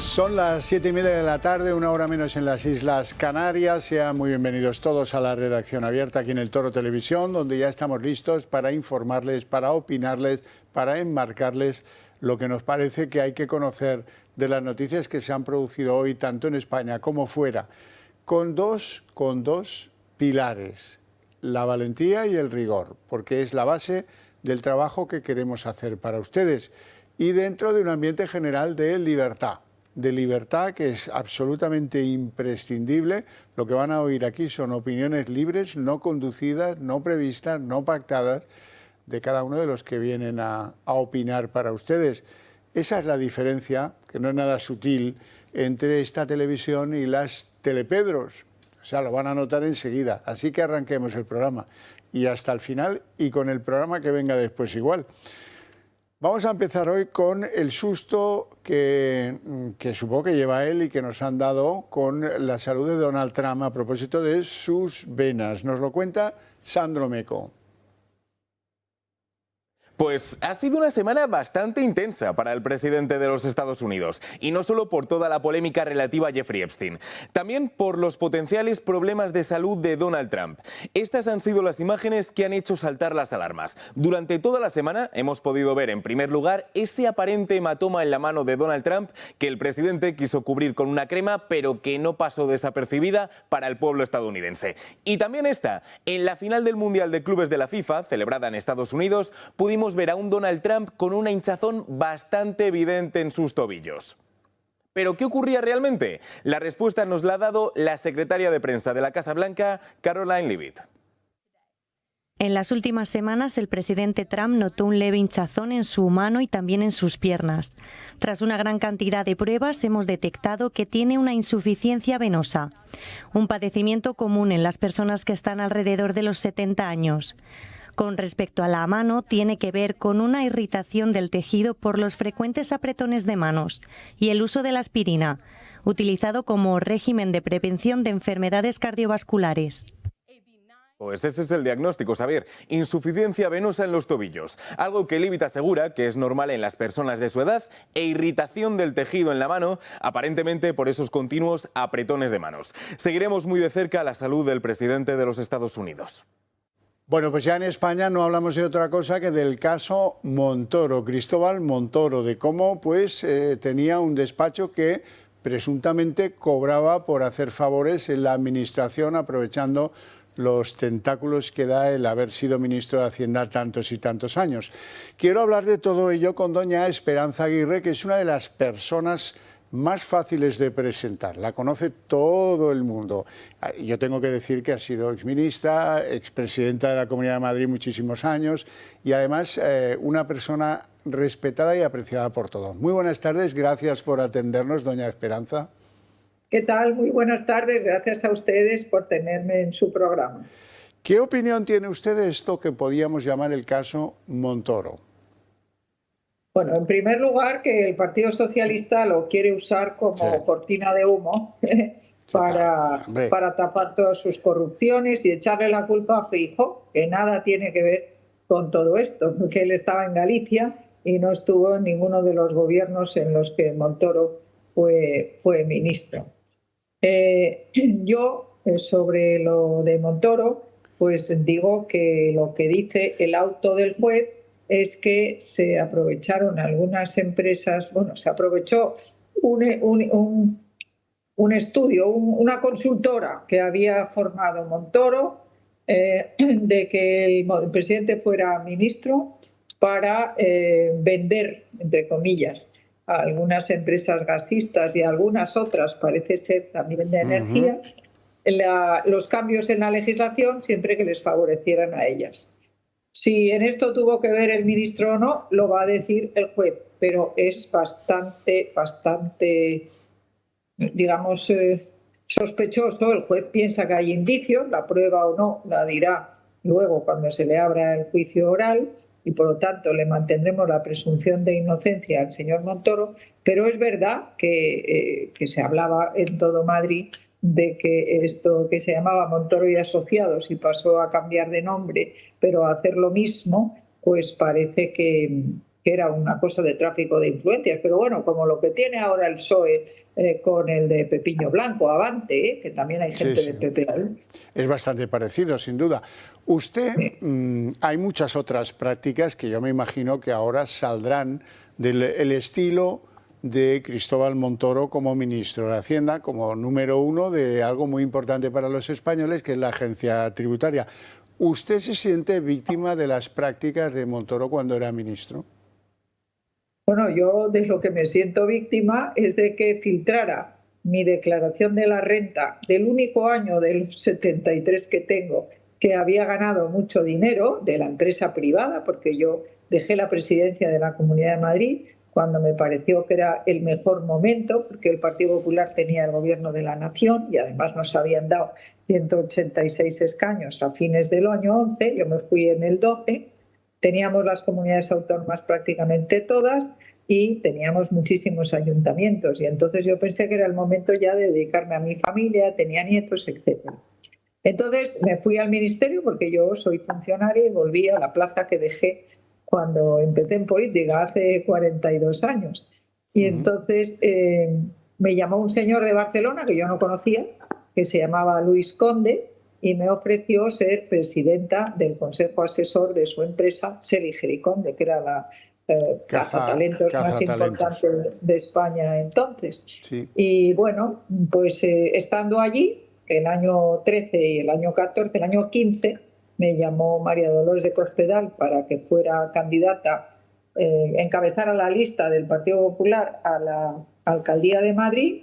Son las 7:30 de la tarde, una hora menos en las Islas Canarias. Sean muy bienvenidos todos a la redacción abierta aquí en el Toro Televisión, donde ya estamos listos para informarles, para opinarles, para enmarcarles lo que nos parece que hay que conocer de las noticias que se han producido hoy, tanto en España como fuera, con dos pilares: la valentía y el rigor, porque es la base del trabajo que queremos hacer para ustedes, y dentro de un ambiente general de libertad que es absolutamente imprescindible. Lo que van a oír aquí son opiniones libres, no conducidas, no previstas, no pactadas, de cada uno de los que vienen a opinar para ustedes. Esa es la diferencia, que no es nada sutil, entre esta televisión y las telepedros. O sea, lo van a notar enseguida. Así que arranquemos el programa. Y hasta el final, y con el programa que venga después igual. Vamos a empezar hoy con el susto que supongo que lleva él y que nos han dado con la salud de Donald Trump a propósito de sus venas. Nos lo cuenta Sandro Meco. Pues ha sido una semana bastante intensa para el presidente de los Estados Unidos, y no solo por toda la polémica relativa a Jeffrey Epstein, también por los potenciales problemas de salud de Donald Trump. Estas han sido las imágenes que han hecho saltar las alarmas. Durante toda la semana hemos podido ver, en primer lugar, ese aparente hematoma en la mano de Donald Trump que el presidente quiso cubrir con una crema, pero que no pasó desapercibida para el pueblo estadounidense. Y también esta: en la final del Mundial de Clubes de la FIFA, celebrada en Estados Unidos, pudimos ver a un Donald Trump con una hinchazón bastante evidente en sus tobillos. ¿Pero qué ocurría realmente? La respuesta nos la ha dado la secretaria de prensa de la Casa Blanca, Karoline Leavitt. En las últimas semanas, el presidente Trump notó un leve hinchazón en su mano y también en sus piernas. Tras una gran cantidad de pruebas, hemos detectado que tiene una insuficiencia venosa, un padecimiento común en las personas que están alrededor de los 70 años. Con respecto a la mano, tiene que ver con una irritación del tejido por los frecuentes apretones de manos y el uso de la aspirina, utilizado como régimen de prevención de enfermedades cardiovasculares. Pues ese es el diagnóstico, Xavier: insuficiencia venosa en los tobillos, algo que Leavitt asegura que es normal en las personas de su edad, e irritación del tejido en la mano, aparentemente por esos continuos apretones de manos. Seguiremos muy de cerca la salud del presidente de los Estados Unidos. Bueno, pues ya en España no hablamos de otra cosa que del caso Montoro, Cristóbal Montoro, de cómo tenía un despacho que presuntamente cobraba por hacer favores en la administración, aprovechando los tentáculos que da el haber sido ministro de Hacienda tantos y tantos años. Quiero hablar de todo ello con doña Esperanza Aguirre, que es una de las personas más fáciles de presentar. La conoce todo el mundo. Yo tengo que decir que ha sido exministra, expresidenta de la Comunidad de Madrid muchísimos años, y además una persona respetada y apreciada por todos. Muy buenas tardes, gracias por atendernos, doña Esperanza. ¿Qué tal? Muy buenas tardes, gracias a ustedes por tenerme en su programa. ¿Qué opinión tiene usted de esto que podíamos llamar el caso Montoro? Bueno, en primer lugar, que el Partido Socialista lo quiere usar como cortina de humo para tapar todas sus corrupciones y echarle la culpa a Feijóo, que nada tiene que ver con todo esto, porque él estaba en Galicia y no estuvo en ninguno de los gobiernos en los que Montoro fue ministro. Yo, sobre lo de Montoro, pues digo que lo que dice el auto del juez es que se aprovecharon algunas empresas, se aprovechó un estudio, una consultora que había formado Montoro, de que el presidente fuera ministro, para vender, entre comillas, a algunas empresas gasistas y a algunas otras, parece ser también de energía, los cambios en la legislación siempre que les favorecieran a ellas. Si en esto tuvo que ver el ministro o no, lo va a decir el juez, pero es bastante, digamos, sospechoso. El juez piensa que hay indicios, la prueba o no la dirá luego cuando se le abra el juicio oral, y por lo tanto le mantendremos la presunción de inocencia al señor Montoro, pero es verdad que se hablaba en todo Madrid de que esto que se llamaba Montoro y Asociados y pasó a cambiar de nombre, pero a hacer lo mismo, pues parece que que era una cosa de tráfico de influencias, pero bueno, como lo que tiene ahora el PSOE con el de Pepiño Blanco, Avante, que también hay gente del PP ahí. Es bastante parecido, sin duda. Usted, hay muchas otras prácticas que yo me imagino que ahora saldrán del estilo de Cristóbal Montoro como ministro de Hacienda, como número uno de algo muy importante para los españoles, que es la agencia tributaria. ¿Usted se siente víctima de las prácticas de Montoro cuando era ministro? Bueno, yo de lo que me siento víctima es de que filtrara mi declaración de la renta del único año de los 73 que tengo que había ganado mucho dinero de la empresa privada, porque yo dejé la presidencia de la Comunidad de Madrid cuando me pareció que era el mejor momento, porque el Partido Popular tenía el gobierno de la nación y además nos habían dado 186 escaños a fines del año 11, yo me fui en el 12, teníamos las comunidades autónomas prácticamente todas y teníamos muchísimos ayuntamientos y entonces yo pensé que era el momento ya de dedicarme a mi familia, tenía nietos, etc. Entonces me fui al ministerio porque yo soy funcionaria y volví a la plaza que dejé cuando empecé en política hace 42 años. Y entonces me llamó un señor de Barcelona que yo no conocía, que se llamaba Luis Conde, y me ofreció ser presidenta del consejo asesor de su empresa, Seliger y Conde, que era la cazatalentos más importante de España entonces. Sí. Y bueno, pues estando allí, el año 13 y el año 14, el año 15, me llamó María Dolores de Cospedal para que fuera candidata, encabezara la lista del Partido Popular a la alcaldía de Madrid.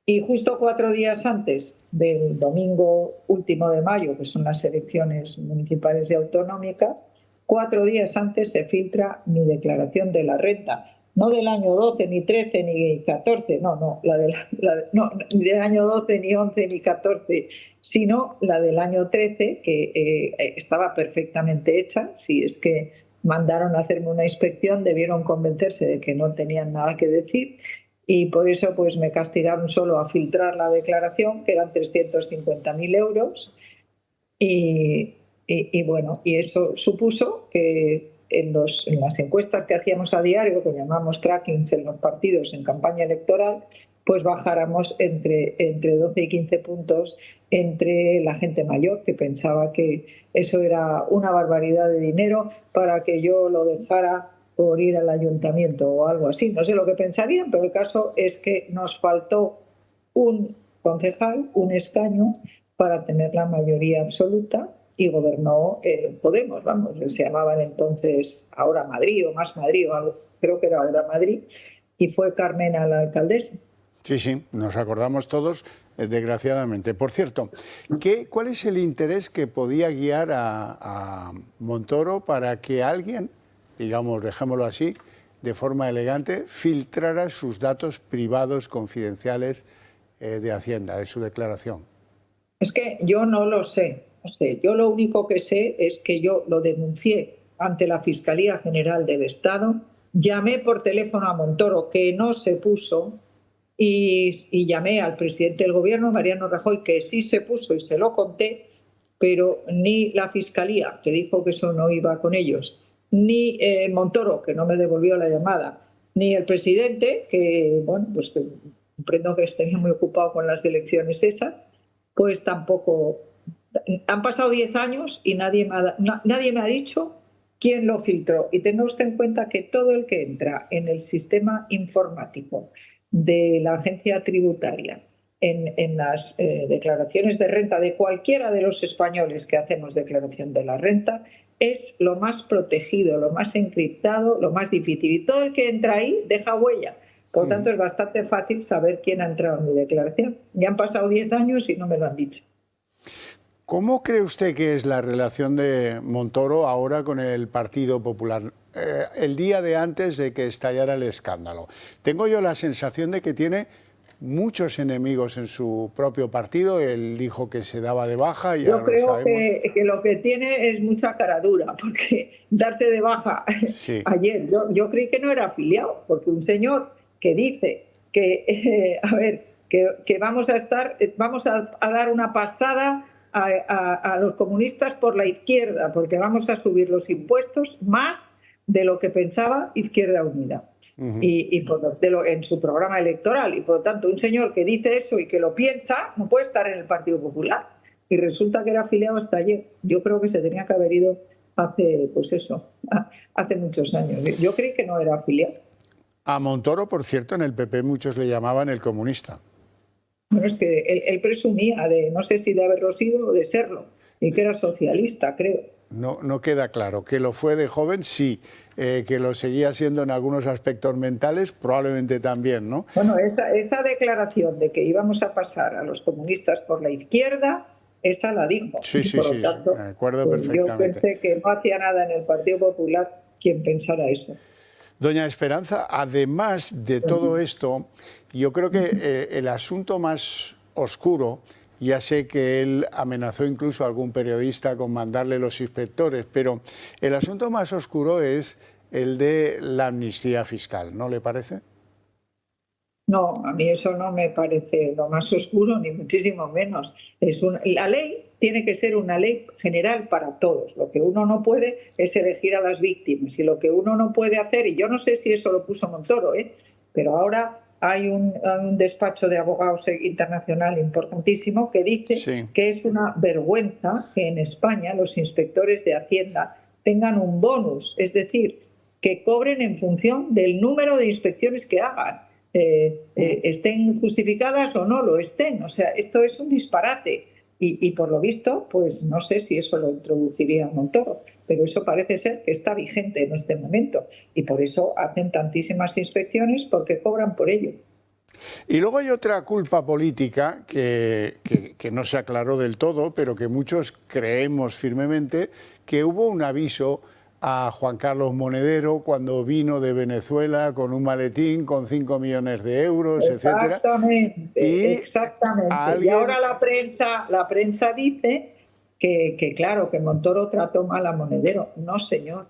Y justo 4 días antes del domingo último de mayo, que son las elecciones municipales y autonómicas, 4 días antes se filtra mi declaración de la renta. No del año 12, ni 13, ni 14, no, ni del año 12, ni 11, ni 14, sino la del año 13, que estaba perfectamente hecha. Si es que mandaron a hacerme una inspección, debieron convencerse de que no tenían nada que decir. Y por eso pues me castigaron solo a filtrar la declaración, que eran 350.000 euros. Y bueno, y eso supuso que en las encuestas que hacíamos a diario, que llamamos trackings en los partidos en campaña electoral, pues bajáramos entre 12 y 15 puntos entre la gente mayor, que pensaba que eso era una barbaridad de dinero para que yo lo dejara por ir al ayuntamiento o algo así. No sé lo que pensarían, pero el caso es que nos faltó un concejal, un escaño, para tener la mayoría absoluta y gobernó Podemos, vamos, se llamaban entonces Ahora Madrid o Más Madrid o algo, creo que era Ahora Madrid, y fue Carmena la alcaldesa. Sí, nos acordamos todos, desgraciadamente. Por cierto, ¿cuál es el interés que podía guiar a Montoro para que alguien, digamos, dejémoslo así, de forma elegante, filtrara sus datos privados confidenciales de Hacienda, de su declaración? Es que yo no lo sé. Yo lo único que sé es que yo lo denuncié ante la Fiscalía General del Estado, llamé por teléfono a Montoro, que no se puso, y llamé al presidente del gobierno, Mariano Rajoy, que sí se puso y se lo conté, pero ni la Fiscalía, que dijo que eso no iba con ellos, ni Montoro, que no me devolvió la llamada, ni el presidente, que bueno, pues que comprendo que esté muy ocupado con las elecciones esas, pues tampoco. Han pasado 10 años y nadie me ha dicho quién lo filtró. Y tenga usted en cuenta que todo el que entra en el sistema informático de la agencia tributaria, en las declaraciones de renta de cualquiera de los españoles que hacemos declaración de la renta, es lo más protegido, lo más encriptado, lo más difícil. Y todo el que entra ahí deja huella. Por lo tanto, es bastante fácil saber quién ha entrado en mi declaración. Ya han pasado 10 años y no me lo han dicho. ¿Cómo cree usted que es la relación de Montoro ahora con el Partido Popular? El día de antes de que estallara el escándalo. Tengo yo la sensación de que tiene muchos enemigos en su propio partido. Él dijo que se daba de baja. Y yo creo que lo que tiene es mucha caradura, porque darse de baja ayer, yo creí que no era afiliado, porque un señor que dice que, que vamos a dar una pasada a los comunistas por la izquierda, porque vamos a subir los impuestos más de lo que pensaba Izquierda Unida en su programa electoral. Y por lo tanto, un señor que dice eso y que lo piensa no puede estar en el Partido Popular. Y resulta que era afiliado hasta ayer. Yo creo que se tenía que haber ido hace, pues eso, hace muchos años. Yo creí que no era afiliado. A Montoro, por cierto, en el PP muchos le llamaban el comunista. Bueno, es que él presumía de, no sé si de haberlo sido o de serlo, y que era socialista, creo. No queda claro. Que lo fue de joven, sí. Que lo seguía siendo en algunos aspectos mentales, probablemente también, ¿no? Bueno, esa declaración de que íbamos a pasar a los comunistas por la izquierda, esa la dijo. Sí, y por lo tanto, me acuerdo pues perfectamente. yo pensé que no hacía nada en el Partido Popular quien pensara eso. Doña Esperanza, además de todo esto, yo creo que el asunto más oscuro, ya sé que él amenazó incluso a algún periodista con mandarle los inspectores, pero el asunto más oscuro es el de la amnistía fiscal, ¿no le parece? No, a mí eso no me parece lo más oscuro, ni muchísimo menos. La ley tiene que ser una ley general para todos. Lo que uno no puede es elegir a las víctimas. Y lo que uno no puede hacer, y yo no sé si eso lo puso Montoro, pero ahora hay un despacho de abogados internacional importantísimo que dice que es una vergüenza que en España los inspectores de Hacienda tengan un bonus, es decir, que cobren en función del número de inspecciones que hagan. Estén justificadas o no lo estén. O sea, esto es un disparate y por lo visto, pues no sé si eso lo introduciría Montoro, pero eso parece ser que está vigente en este momento y por eso hacen tantísimas inspecciones porque cobran por ello. Y luego hay otra culpa política que no se aclaró del todo, pero que muchos creemos firmemente, que hubo un aviso a Juan Carlos Monedero cuando vino de Venezuela con un maletín con 5 millones de euros, etcétera. Exactamente. Y ahora la prensa dice que claro, que Montoro trató mal a Monedero. No, señor.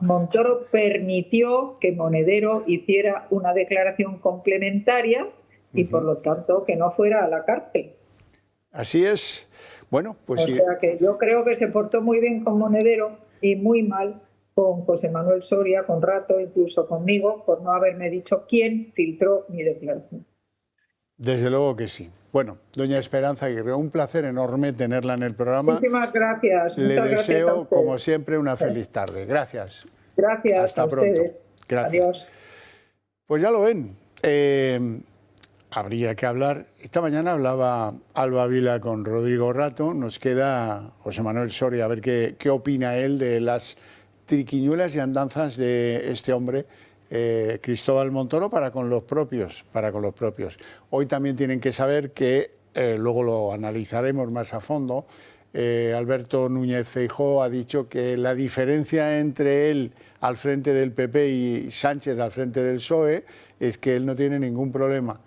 Montoro permitió que Monedero hiciera una declaración complementaria y por lo tanto que no fuera a la cárcel. Así es. Bueno, pues o sea que yo creo que se portó muy bien con Monedero y muy mal con José Manuel Soria, con Rato, incluso conmigo, por no haberme dicho quién filtró mi declaración. Desde luego que sí. Bueno, doña Esperanza Aguirre, un placer enorme tenerla en el programa. Muchísimas gracias. Le deseo, como siempre, una feliz tarde. Gracias. Gracias. Hasta a pronto. ustedes. Gracias. Adiós. Pues ya lo ven. Habría que hablar. Esta mañana hablaba Alba Vila con Rodrigo Rato. Nos queda José Manuel Soria, a ver qué opina él de las triquiñuelas y andanzas de este hombre, Cristóbal Montoro, para con los propios. Hoy también tienen que saber que, luego lo analizaremos más a fondo, Alberto Núñez Feijóo ha dicho que la diferencia entre él al frente del PP y Sánchez al frente del PSOE es que él no tiene ningún problema,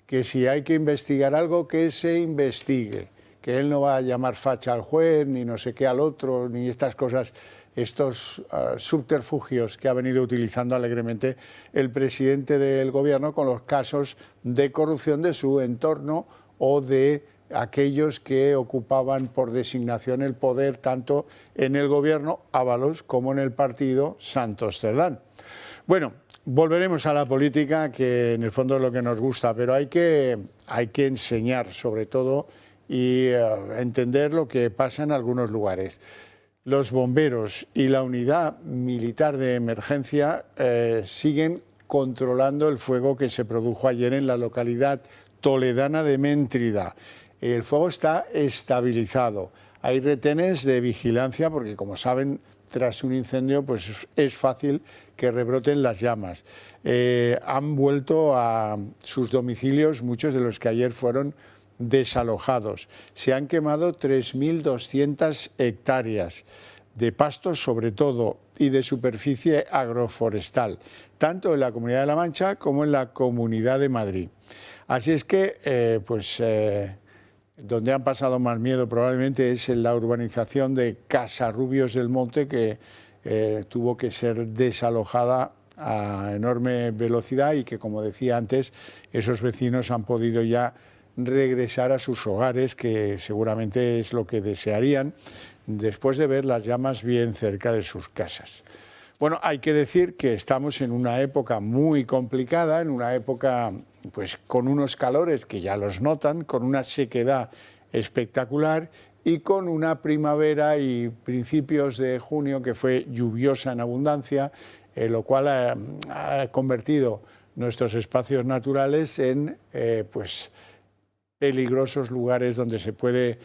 que si hay que investigar algo, que se investigue, que él no va a llamar facha al juez, ni no sé qué al otro, ni estas cosas, estos subterfugios que ha venido utilizando alegremente el presidente del gobierno con los casos de corrupción de su entorno o de aquellos que ocupaban por designación el poder tanto en el gobierno, Ábalos, como en el partido, Santos Cerdán. Bueno, volveremos a la política, que en el fondo es lo que nos gusta, pero hay que enseñar sobre todo y entender lo que pasa en algunos lugares. Los bomberos y la unidad militar de emergencia siguen controlando el fuego que se produjo ayer en la localidad toledana de Méntrida. El fuego está estabilizado. Hay retenes de vigilancia porque, como saben, tras un incendio pues es fácil que rebroten las llamas. Han vuelto a sus domicilios muchos de los que ayer fueron desalojados. Se han quemado 3.200 hectáreas de pastos, sobre todo, y de superficie agroforestal, tanto en la Comunidad de la Mancha como en la Comunidad de Madrid. Así es que, donde han pasado más miedo probablemente es en la urbanización de Casarrubios del Monte, que tuvo que ser desalojada a enorme velocidad y que, como decía antes, esos vecinos han podido ya regresar a sus hogares, que seguramente es lo que desearían después de ver las llamas bien cerca de sus casas. Bueno, hay que decir que estamos en una época muy complicada, en una época pues con unos calores que ya los notan, con una sequedad espectacular y con una primavera y principios de junio que fue lluviosa en abundancia, lo cual ha convertido nuestros espacios naturales en pues peligrosos lugares donde se puede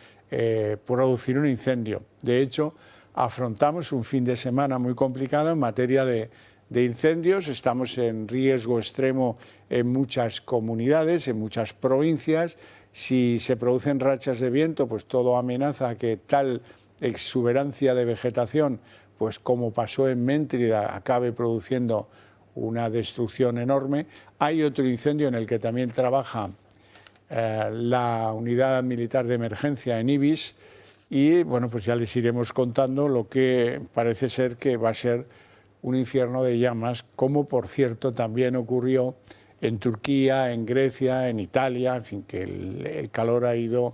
producir un incendio. De hecho, afrontamos un fin de semana muy complicado en materia de incendios. Estamos en riesgo extremo en muchas comunidades, en muchas provincias. Si se producen rachas de viento, pues todo amenaza a que tal exuberancia de vegetación, pues como pasó en Méntrida, acabe produciendo una destrucción enorme. Hay otro incendio en el que también trabaja la unidad militar de emergencia en Ibis, y bueno, pues ya les iremos contando lo que parece ser que va a ser un infierno de llamas, como por cierto también ocurrió en Turquía, en Grecia, en Italia, en fin, que el calor ha ido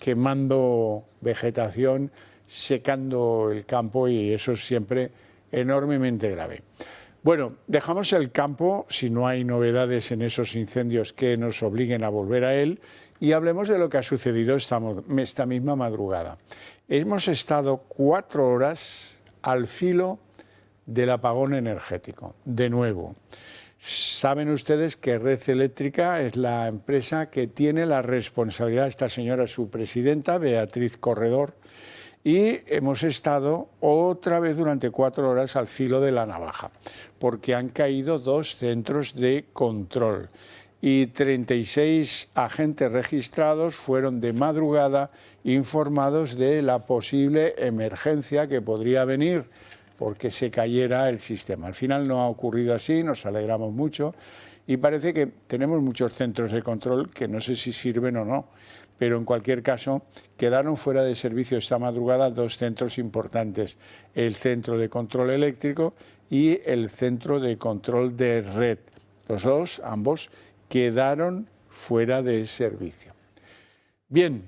quemando vegetación, secando el campo, y eso es siempre enormemente grave. Bueno, dejamos el campo, si no hay novedades en esos incendios que nos obliguen a volver a él, y hablemos de lo que ha sucedido esta misma madrugada. Hemos estado 4 horas al filo del apagón energético, de nuevo. Saben ustedes que Red Eléctrica es la empresa que tiene la responsabilidad, esta señora, su presidenta, Beatriz Corredor, y hemos estado otra vez durante 4 horas al filo de la navaja, porque han caído 2 centros de control y 36 agentes registrados fueron de madrugada informados de la posible emergencia que podría venir porque se cayera el sistema. Al final no ha ocurrido así, nos alegramos mucho, y parece que tenemos muchos centros de control que no sé si sirven o no, pero en cualquier caso quedaron fuera de servicio esta madrugada 2 centros importantes, el centro de control eléctrico y el centro de control de red. Los dos, ambos, quedaron fuera de servicio. Bien,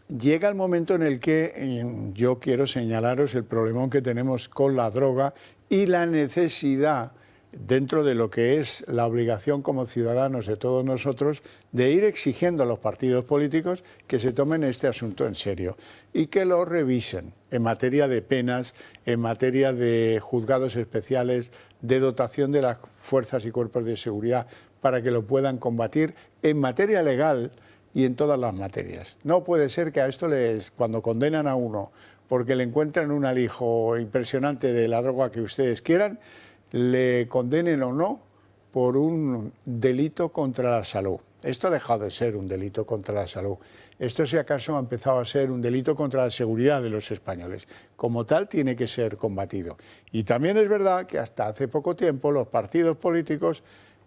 llega el momento en el que yo quiero señalaros el problemón que tenemos con la droga y la necesidad, dentro de lo que es la obligación como ciudadanos de todos nosotros, de ir exigiendo a los partidos políticos que se tomen este asunto en serio y que lo revisen en materia de penas, en materia de juzgados especiales, de dotación de las fuerzas y cuerpos de seguridad para que lo puedan combatir en materia legal y en todas las materias. No puede ser que a esto cuando condenan a uno porque le encuentran un alijo impresionante de la droga que ustedes quieran, le condenen o no por un delito contra la salud. Esto ha dejado de ser un delito contra la salud. Esto, si acaso, ha empezado a ser un delito contra la seguridad de los españoles. Como tal, tiene que ser combatido. Y también es verdad que hasta hace poco tiempo los partidos políticos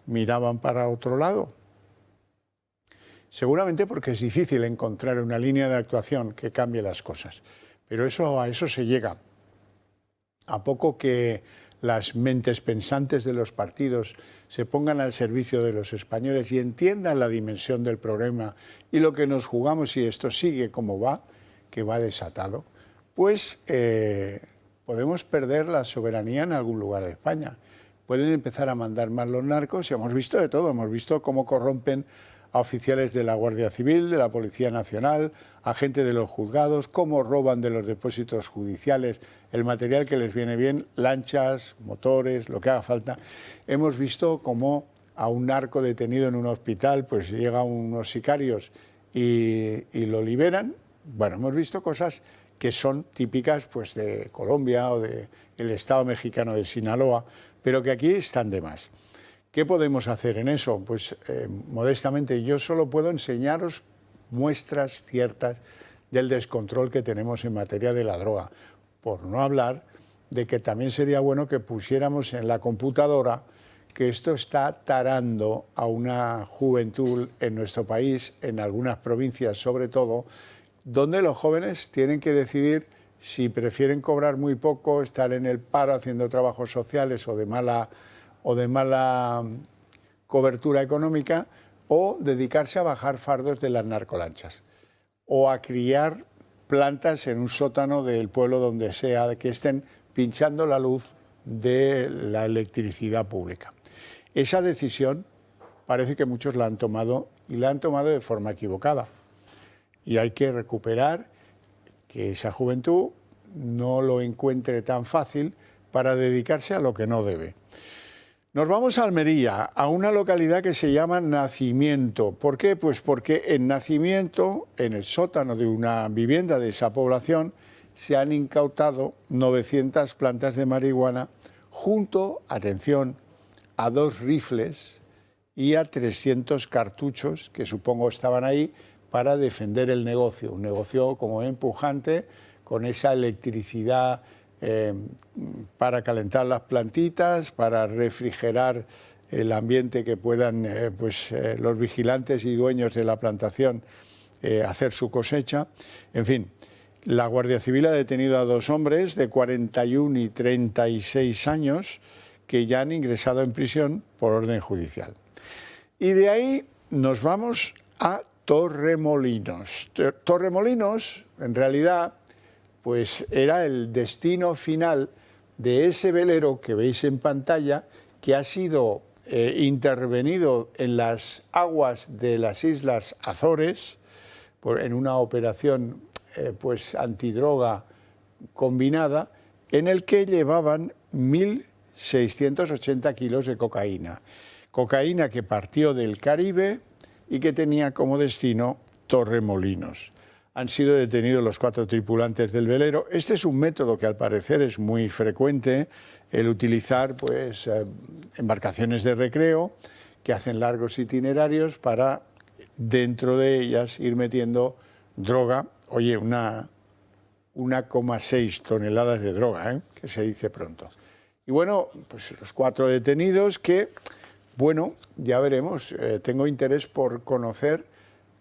miraban para otro lado. Seguramente porque es difícil encontrar una línea de actuación que cambie las cosas. Pero a eso se llega. A poco que las mentes pensantes de los partidos se pongan al servicio de los españoles y entiendan la dimensión del problema y lo que nos jugamos si esto sigue como va, que va desatado, pues podemos perder la soberanía en algún lugar de España. Pueden empezar a mandar más los narcos, y hemos visto de todo, hemos visto cómo corrompen a oficiales de la Guardia Civil, de la Policía Nacional, a gente de los juzgados, cómo roban de los depósitos judiciales el material que les viene bien, lanchas, motores, lo que haga falta. Hemos visto cómo a un narco detenido en un hospital pues llegan unos sicarios y lo liberan. Bueno, hemos visto cosas que son típicas pues de Colombia o del Estado mexicano de Sinaloa, pero que aquí están de más. ¿Qué podemos hacer en eso? Pues modestamente yo solo puedo enseñaros muestras ciertas del descontrol que tenemos en materia de la droga, por no hablar de que también sería bueno que pusiéramos en la computadora que esto está tarando a una juventud en nuestro país, en algunas provincias sobre todo, donde los jóvenes tienen que decidir si prefieren cobrar muy poco, estar en el paro haciendo trabajos sociales o de mala cobertura económica, o dedicarse a bajar fardos de las narcolanchas o a criar plantas en un sótano del pueblo donde sea que estén pinchando la luz de la electricidad pública. Esa decisión parece que muchos la han tomado y la han tomado de forma equivocada. Y hay que recuperar que esa juventud no lo encuentre tan fácil para dedicarse a lo que no debe. Nos vamos a Almería, a una localidad que se llama Nacimiento. ¿Por qué? Pues porque en Nacimiento, en el sótano de una vivienda de esa población, se han incautado 900 plantas de marihuana junto, atención, a 2 rifles y a 300 cartuchos que supongo estaban ahí para defender el negocio. Un negocio como empujante, con esa electricidad para calentar las plantitas, para refrigerar el ambiente que puedan los vigilantes y dueños de la plantación hacer su cosecha. En fin, la Guardia Civil ha detenido a 2 hombres de 41 y 36 años que ya han ingresado en prisión por orden judicial. Y de ahí nos vamos a Torremolinos. Torremolinos, en realidad, pues era el destino final de ese velero que veis en pantalla, que ha sido intervenido en las aguas de las Islas Azores en una operación antidroga combinada, en el que llevaban 1.680 kilos de cocaína. Cocaína que partió del Caribe y que tenía como destino Torremolinos. Han sido detenidos los 4 tripulantes del velero. Este es un método que al parecer es muy frecuente, el utilizar embarcaciones de recreo que hacen largos itinerarios para dentro de ellas ir metiendo droga. Oye, 1,6 toneladas de droga, que se dice pronto. Y bueno, pues los 4 detenidos que, bueno, ya veremos. Tengo interés por conocer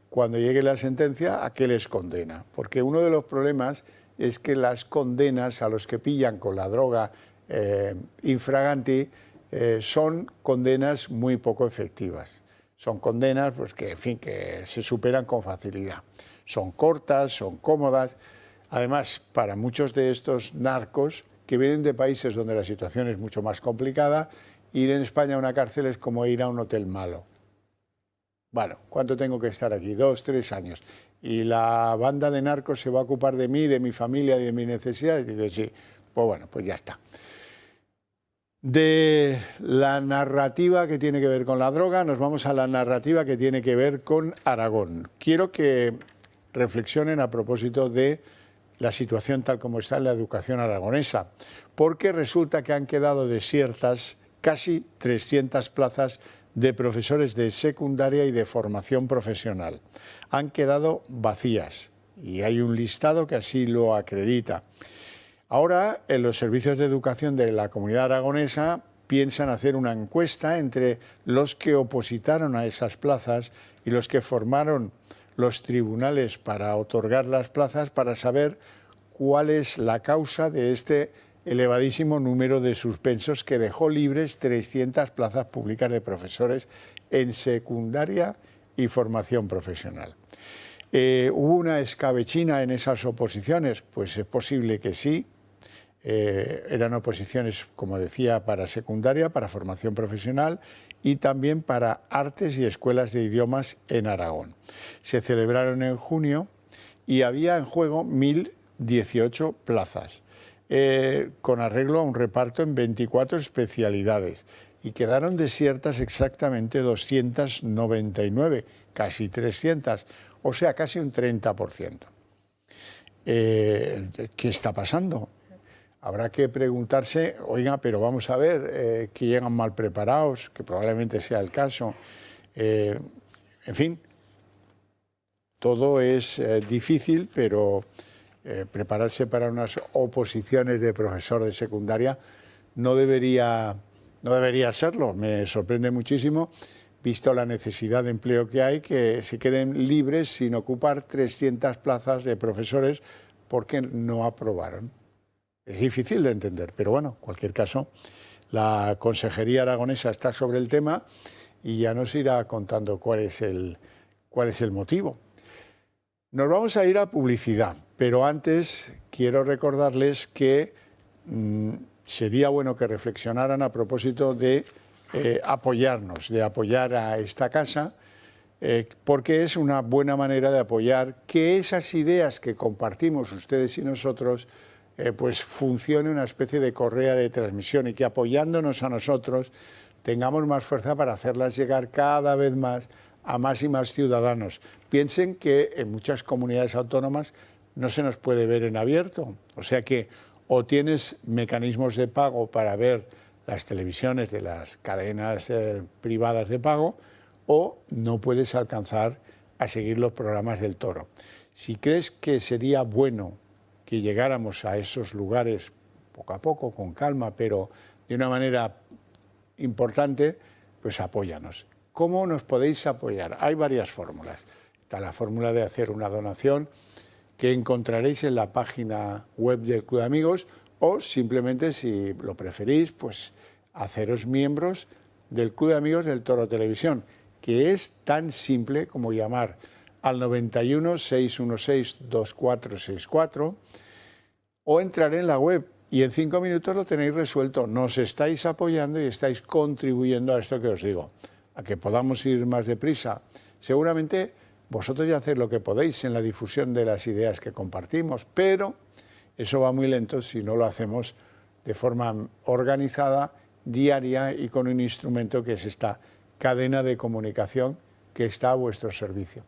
cuando llegue la sentencia a qué les condena. Porque uno de los problemas es que las condenas a los que pillan con la droga infraganti son condenas muy poco efectivas. Son condenas que se superan con facilidad. Son cortas, son cómodas. Además, para muchos de estos narcos que vienen de países donde la situación es mucho más complicada, ir en España a una cárcel es como ir a un hotel malo. Bueno, ¿cuánto tengo que estar aquí? 2, 3 años. Y la banda de narcos se va a ocupar de mí, de mi familia y de mis necesidades. Y digo, sí, pues bueno, pues ya está. De la narrativa que tiene que ver con la droga, nos vamos a la narrativa que tiene que ver con Aragón. Quiero que reflexionen a propósito de la situación tal como está en la educación aragonesa, porque resulta que han quedado desiertas casi 300 plazas de profesores de secundaria y de formación profesional. Han quedado vacías y hay un listado que así lo acredita. Ahora, en los servicios de educación de la comunidad aragonesa piensan hacer una encuesta entre los que opositaron a esas plazas y los que formaron los tribunales para otorgar las plazas, para saber cuál es la causa de este elevadísimo número de suspensos que dejó libres 300 plazas públicas de profesores en secundaria y formación profesional. ¿Hubo una escabechina en esas oposiciones? Pues es posible que sí. Eran oposiciones, como decía, para secundaria, para formación profesional y también para artes y escuelas de idiomas en Aragón. Se celebraron en junio y había en juego 1.018 plazas. Con arreglo a un reparto en 24 especialidades y quedaron desiertas exactamente 299, casi 300, o sea, casi un 30%. ¿Qué está pasando? Habrá que preguntarse, oiga, pero vamos a ver, que llegan mal preparados, que probablemente sea el caso. En fin, todo es difícil, pero prepararse para unas oposiciones de profesor de secundaria no debería serlo. Me sorprende muchísimo, visto la necesidad de empleo que hay, que se queden libres sin ocupar 300 plazas de profesores porque no aprobaron. Es difícil de entender, pero bueno, en cualquier caso, la Consejería Aragonesa está sobre el tema y ya nos irá contando cuál es el motivo. Nos vamos a ir a publicidad, pero antes quiero recordarles que sería bueno que reflexionaran a propósito de apoyarnos, de apoyar a esta casa, porque es una buena manera de apoyar que esas ideas que compartimos ustedes y nosotros pues funcione una especie de correa de transmisión y que apoyándonos a nosotros tengamos más fuerza para hacerlas llegar cada vez más a más y más ciudadanos. Piensen que en muchas comunidades autónomas no se nos puede ver en abierto, o sea que o tienes mecanismos de pago para ver las televisiones de las cadenas privadas de pago, o no puedes alcanzar a seguir los programas del Toro. Si crees que sería bueno que llegáramos a esos lugares poco a poco, con calma, pero de una manera importante, pues apóyanos. ¿Cómo nos podéis apoyar? Hay varias fórmulas. Está la fórmula de hacer una donación que encontraréis en la página web del Club de Amigos, o simplemente, si lo preferís, pues haceros miembros del Club de Amigos del Toro Televisión, que es tan simple como llamar al 91 616 2464 o entrar en la web y en 5 minutos lo tenéis resuelto. Nos estáis apoyando y estáis contribuyendo a esto que os digo, a que podamos ir más deprisa. Seguramente vosotros ya hacéis lo que podéis en la difusión de las ideas que compartimos, pero eso va muy lento si no lo hacemos de forma organizada, diaria y con un instrumento que es esta cadena de comunicación que está a vuestro servicio.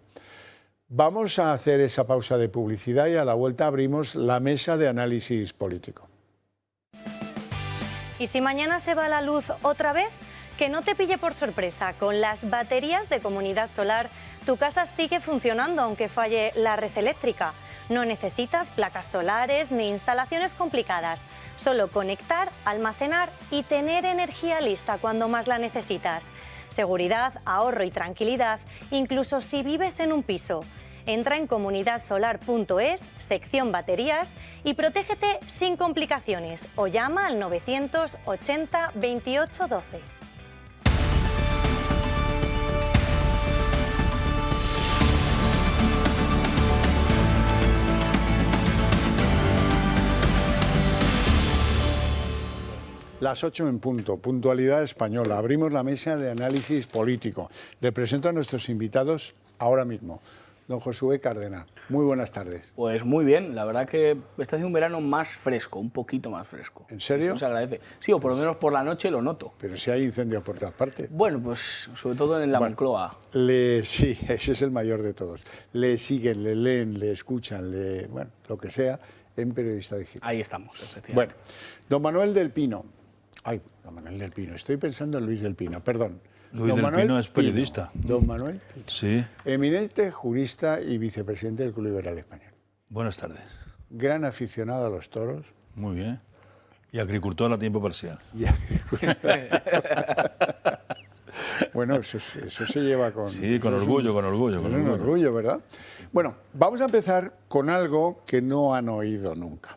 Vamos a hacer esa pausa de publicidad y a la vuelta abrimos la mesa de análisis político. ¿Y si mañana se va la luz otra vez? Que no te pille por sorpresa. Con las baterías de Comunidad Solar, tu casa sigue funcionando aunque falle la red eléctrica. No necesitas placas solares ni instalaciones complicadas. Solo conectar, almacenar y tener energía lista cuando más la necesitas. Seguridad, ahorro y tranquilidad, incluso si vives en un piso. Entra en comunidadsolar.es, sección baterías, y protégete sin complicaciones o llama al 980 28 12. Las 8 en punto, puntualidad española. Abrimos la mesa de análisis político. Le presento a nuestros invitados ahora mismo. Don Josué Cardenal, muy buenas tardes. Pues muy bien, la verdad que está haciendo un verano más fresco, un poquito más fresco. ¿En serio? Eso se agradece. Sí, o por lo menos por la noche lo noto. Pero si hay incendios por todas partes. Bueno, pues sobre todo en la Moncloa. Sí, ese es el mayor de todos. Le siguen, le leen, le escuchan, bueno, lo que sea, en Periodista Digital. Ahí estamos, efectivamente. Bueno, don Manuel del Pino. Ay, don Manuel del Pino, estoy pensando en Luis del Pino, perdón. Luis del Pino es periodista. Don Manuel Pino. Sí. Eminente jurista y vicepresidente del Club Liberal Español. Buenas tardes. Gran aficionado a los toros. Muy bien. Y agricultor a tiempo parcial. Bueno, eso se lleva con... Sí, con orgullo, con orgullo. Es un orgullo, ¿verdad? Bueno, vamos a empezar con algo que no han oído nunca.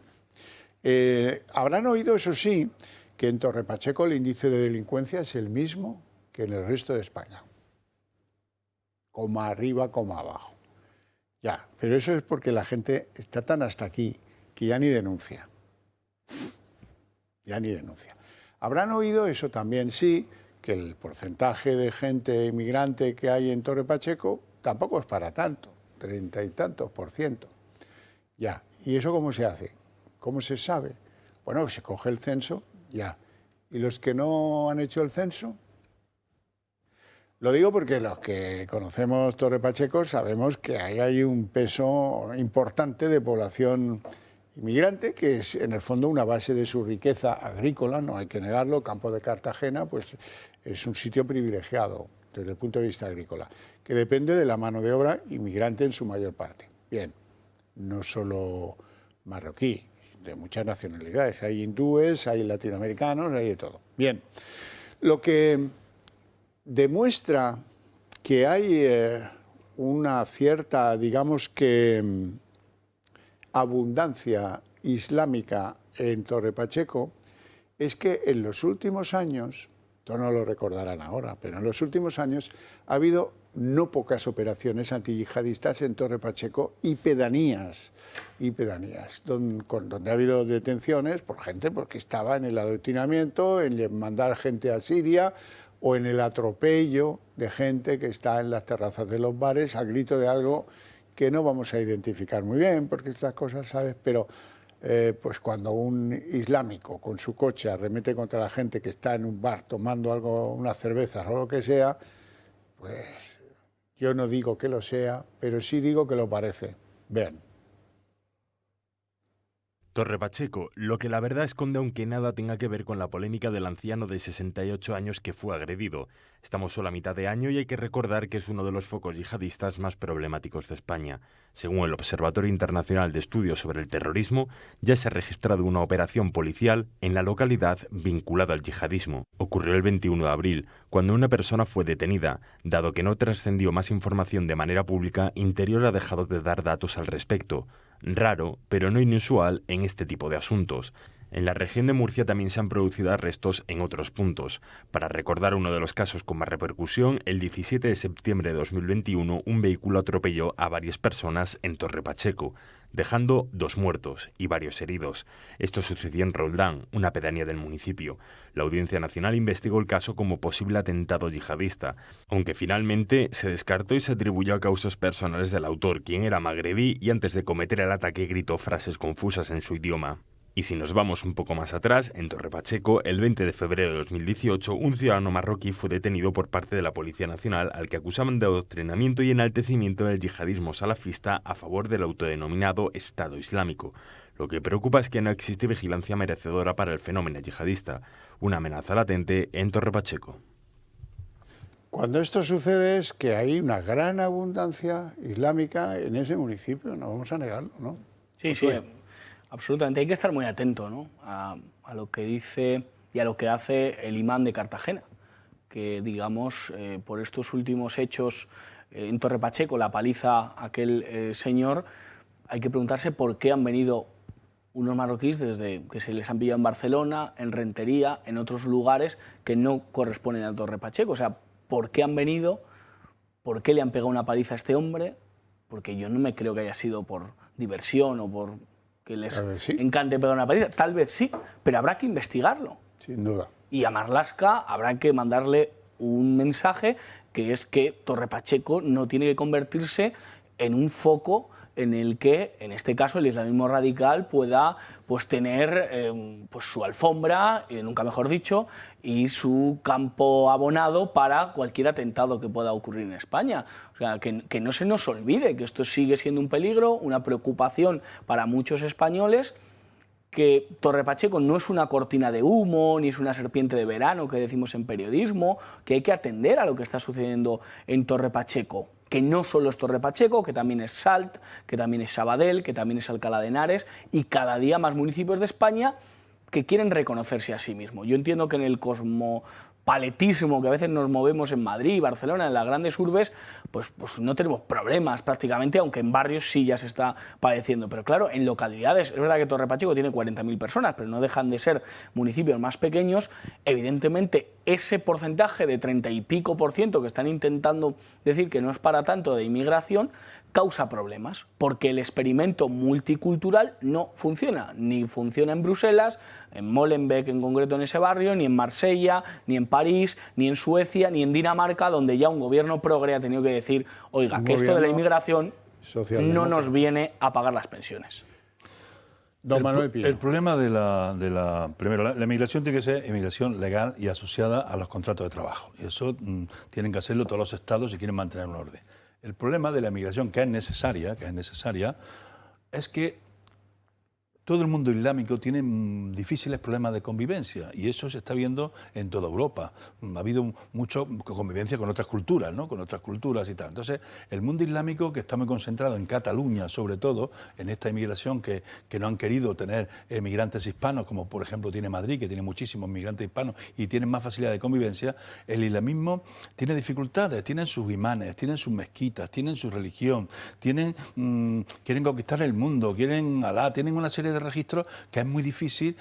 Habrán oído, eso sí, que en Torre Pacheco el índice de delincuencia es el mismo que en el resto de España. Coma arriba, coma abajo. Ya, pero eso es porque la gente está tan hasta aquí que ya ni denuncia. Ya ni denuncia. Habrán oído eso también, sí, que el porcentaje de gente inmigrante que hay en Torre Pacheco tampoco es para tanto, 30 y tantos %. Ya, ¿y eso cómo se hace? ¿Cómo se sabe? Bueno, se coge el censo, ya. ¿Y los que no han hecho el censo? Lo digo porque los que conocemos Torre Pacheco sabemos que ahí hay un peso importante de población inmigrante, que es en el fondo una base de su riqueza agrícola, no hay que negarlo. Campo de Cartagena pues es un sitio privilegiado desde el punto de vista agrícola, que depende de la mano de obra inmigrante en su mayor parte. Bien, no solo marroquí, de muchas nacionalidades, hay hindúes, hay latinoamericanos, hay de todo. Bien, lo que demuestra que hay una cierta, digamos que, abundancia islámica en Torre Pacheco es que en los últimos años, todos no lo recordarán ahora, pero en los últimos años ha habido no pocas operaciones antiyihadistas en Torre Pacheco y pedanías, donde ha habido detenciones por gente porque estaba en el adoctrinamiento, en mandar gente a Siria o en el atropello de gente que está en las terrazas de los bares a grito de algo que no vamos a identificar muy bien, porque estas cosas, ¿sabes? Pero pues cuando un islámico con su coche arremete contra la gente que está en un bar tomando algo, unas cervezas o lo que sea, pues yo no digo que lo sea, pero sí digo que lo parece. Vean. Torre Pacheco, lo que la verdad esconde aunque nada tenga que ver con la polémica del anciano de 68 años que fue agredido. Estamos solo a mitad de año y hay que recordar que es uno de los focos yihadistas más problemáticos de España. Según el Observatorio Internacional de Estudios sobre el Terrorismo, ya se ha registrado una operación policial en la localidad vinculada al yihadismo. Ocurrió el 21 de abril, cuando una persona fue detenida. Dado que no trascendió más información de manera pública, Interior ha dejado de dar datos al respecto. Raro, pero no inusual en este tipo de asuntos. En la región de Murcia también se han producido arrestos en otros puntos. Para recordar uno de los casos con más repercusión, el 17 de septiembre de 2021 un vehículo atropelló a varias personas en Torre Pacheco, dejando 2 muertos y varios heridos. Esto sucedió en Roldán, una pedanía del municipio. La Audiencia Nacional investigó el caso como posible atentado yihadista, aunque finalmente se descartó y se atribuyó a causas personales del autor, quien era magrebí y antes de cometer el ataque gritó frases confusas en su idioma. Y si nos vamos un poco más atrás, en Torre Pacheco, el 20 de febrero de 2018, un ciudadano marroquí fue detenido por parte de la Policía Nacional al que acusaban de adoctrinamiento y enaltecimiento del yihadismo salafista a favor del autodenominado Estado Islámico. Lo que preocupa es que no existe vigilancia merecedora para el fenómeno yihadista, una amenaza latente en Torre Pacheco. Cuando esto sucede es que hay una gran abundancia islámica en ese municipio, no vamos a negarlo, ¿no? Sí, sí. Absolutamente, hay que estar muy atento, ¿no?, a lo que dice y a lo que hace el imán de Cartagena, que digamos, por estos últimos hechos en Torre Pacheco, la paliza a aquel señor, hay que preguntarse por qué han venido unos marroquíes desde que se les han pillado en Barcelona, en Rentería, en otros lugares que no corresponden a Torre Pacheco. O sea, ¿por qué han venido? ¿Por qué le han pegado una paliza a este hombre? Porque yo no me creo que haya sido por diversión o por que les encante pegar una paliza. Tal vez sí, pero habrá que investigarlo. Sin duda. Y a Marlaska habrá que mandarle un mensaje, que es que Torre Pacheco no tiene que convertirse en un foco en el que, en este caso, el islamismo radical pueda pues, tener pues, su alfombra, nunca mejor dicho, y su campo abonado para cualquier atentado que pueda ocurrir en España. O sea, que no se nos olvide que esto sigue siendo un peligro, una preocupación para muchos españoles, que Torre Pacheco no es una cortina de humo, ni es una serpiente de verano que decimos en periodismo, que hay que atender a lo que está sucediendo en Torre Pacheco, que no solo es Torre Pacheco, que también es Salt, que también es Sabadell, que también es Alcalá de Henares, y cada día más municipios de España que quieren reconocerse a sí mismos. Yo entiendo que en el cosmopaletismo que a veces nos movemos en Madrid, Barcelona, en las grandes urbes, pues no tenemos problemas prácticamente, aunque en barrios sí ya se está padeciendo. Pero claro, en localidades, es verdad que Torre Pacheco tiene 40.000 personas, pero no dejan de ser municipios más pequeños. Evidentemente, ese porcentaje de 30 y pico % que están intentando decir que no es para tanto de inmigración, causa problemas, porque el experimento multicultural no funciona, ni funciona en Bruselas, en Molenbeek en concreto en ese barrio, ni en Marsella, ni en París, ni en Suecia, ni en Dinamarca, donde ya un gobierno progre ha tenido que decir, oiga, que esto de la inmigración no nos viene a pagar las pensiones. Don Manuel Pino. El problema primero, la inmigración tiene que ser inmigración legal y asociada a los contratos de trabajo. Y eso tienen que hacerlo todos los estados si quieren mantener un orden. El problema de la inmigración, que es necesaria, es que todo el mundo islámico tiene difíciles problemas de convivencia y eso se está viendo en toda Europa. Ha habido mucha convivencia con otras culturas, ¿no? Con otras culturas y tal. Entonces, el mundo islámico, que está muy concentrado en Cataluña, sobre todo, en esta inmigración que no han querido tener migrantes hispanos, como por ejemplo tiene Madrid, que tiene muchísimos migrantes hispanos y tienen más facilidad de convivencia, el islamismo tiene dificultades, tienen sus imanes, tienen sus mezquitas, tienen su religión, quieren conquistar el mundo, quieren Alá, tienen una serie de de registro que es muy difícil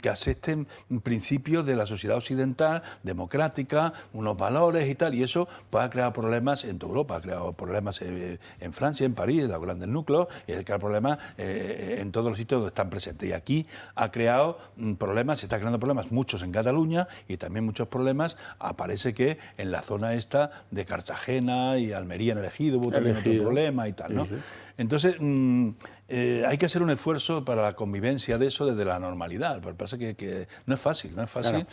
que acepten principios de la sociedad occidental, democrática, unos valores y tal, y eso pues, ha creado problemas en toda Europa, ha creado problemas en Francia, en París, en los grandes núcleos, y ha creado problemas en todos los sitios donde están presentes. Y aquí ha creado problemas, se está creando problemas, muchos en Cataluña, y también muchos problemas, aparece que en la zona esta de Cartagena y Almería en el Ejido hubo también otro problema y tal, ¿no? Sí, sí. Entonces, hay que hacer un esfuerzo para la convivencia de eso desde la normalidad, porque pasa que no es fácil, claro,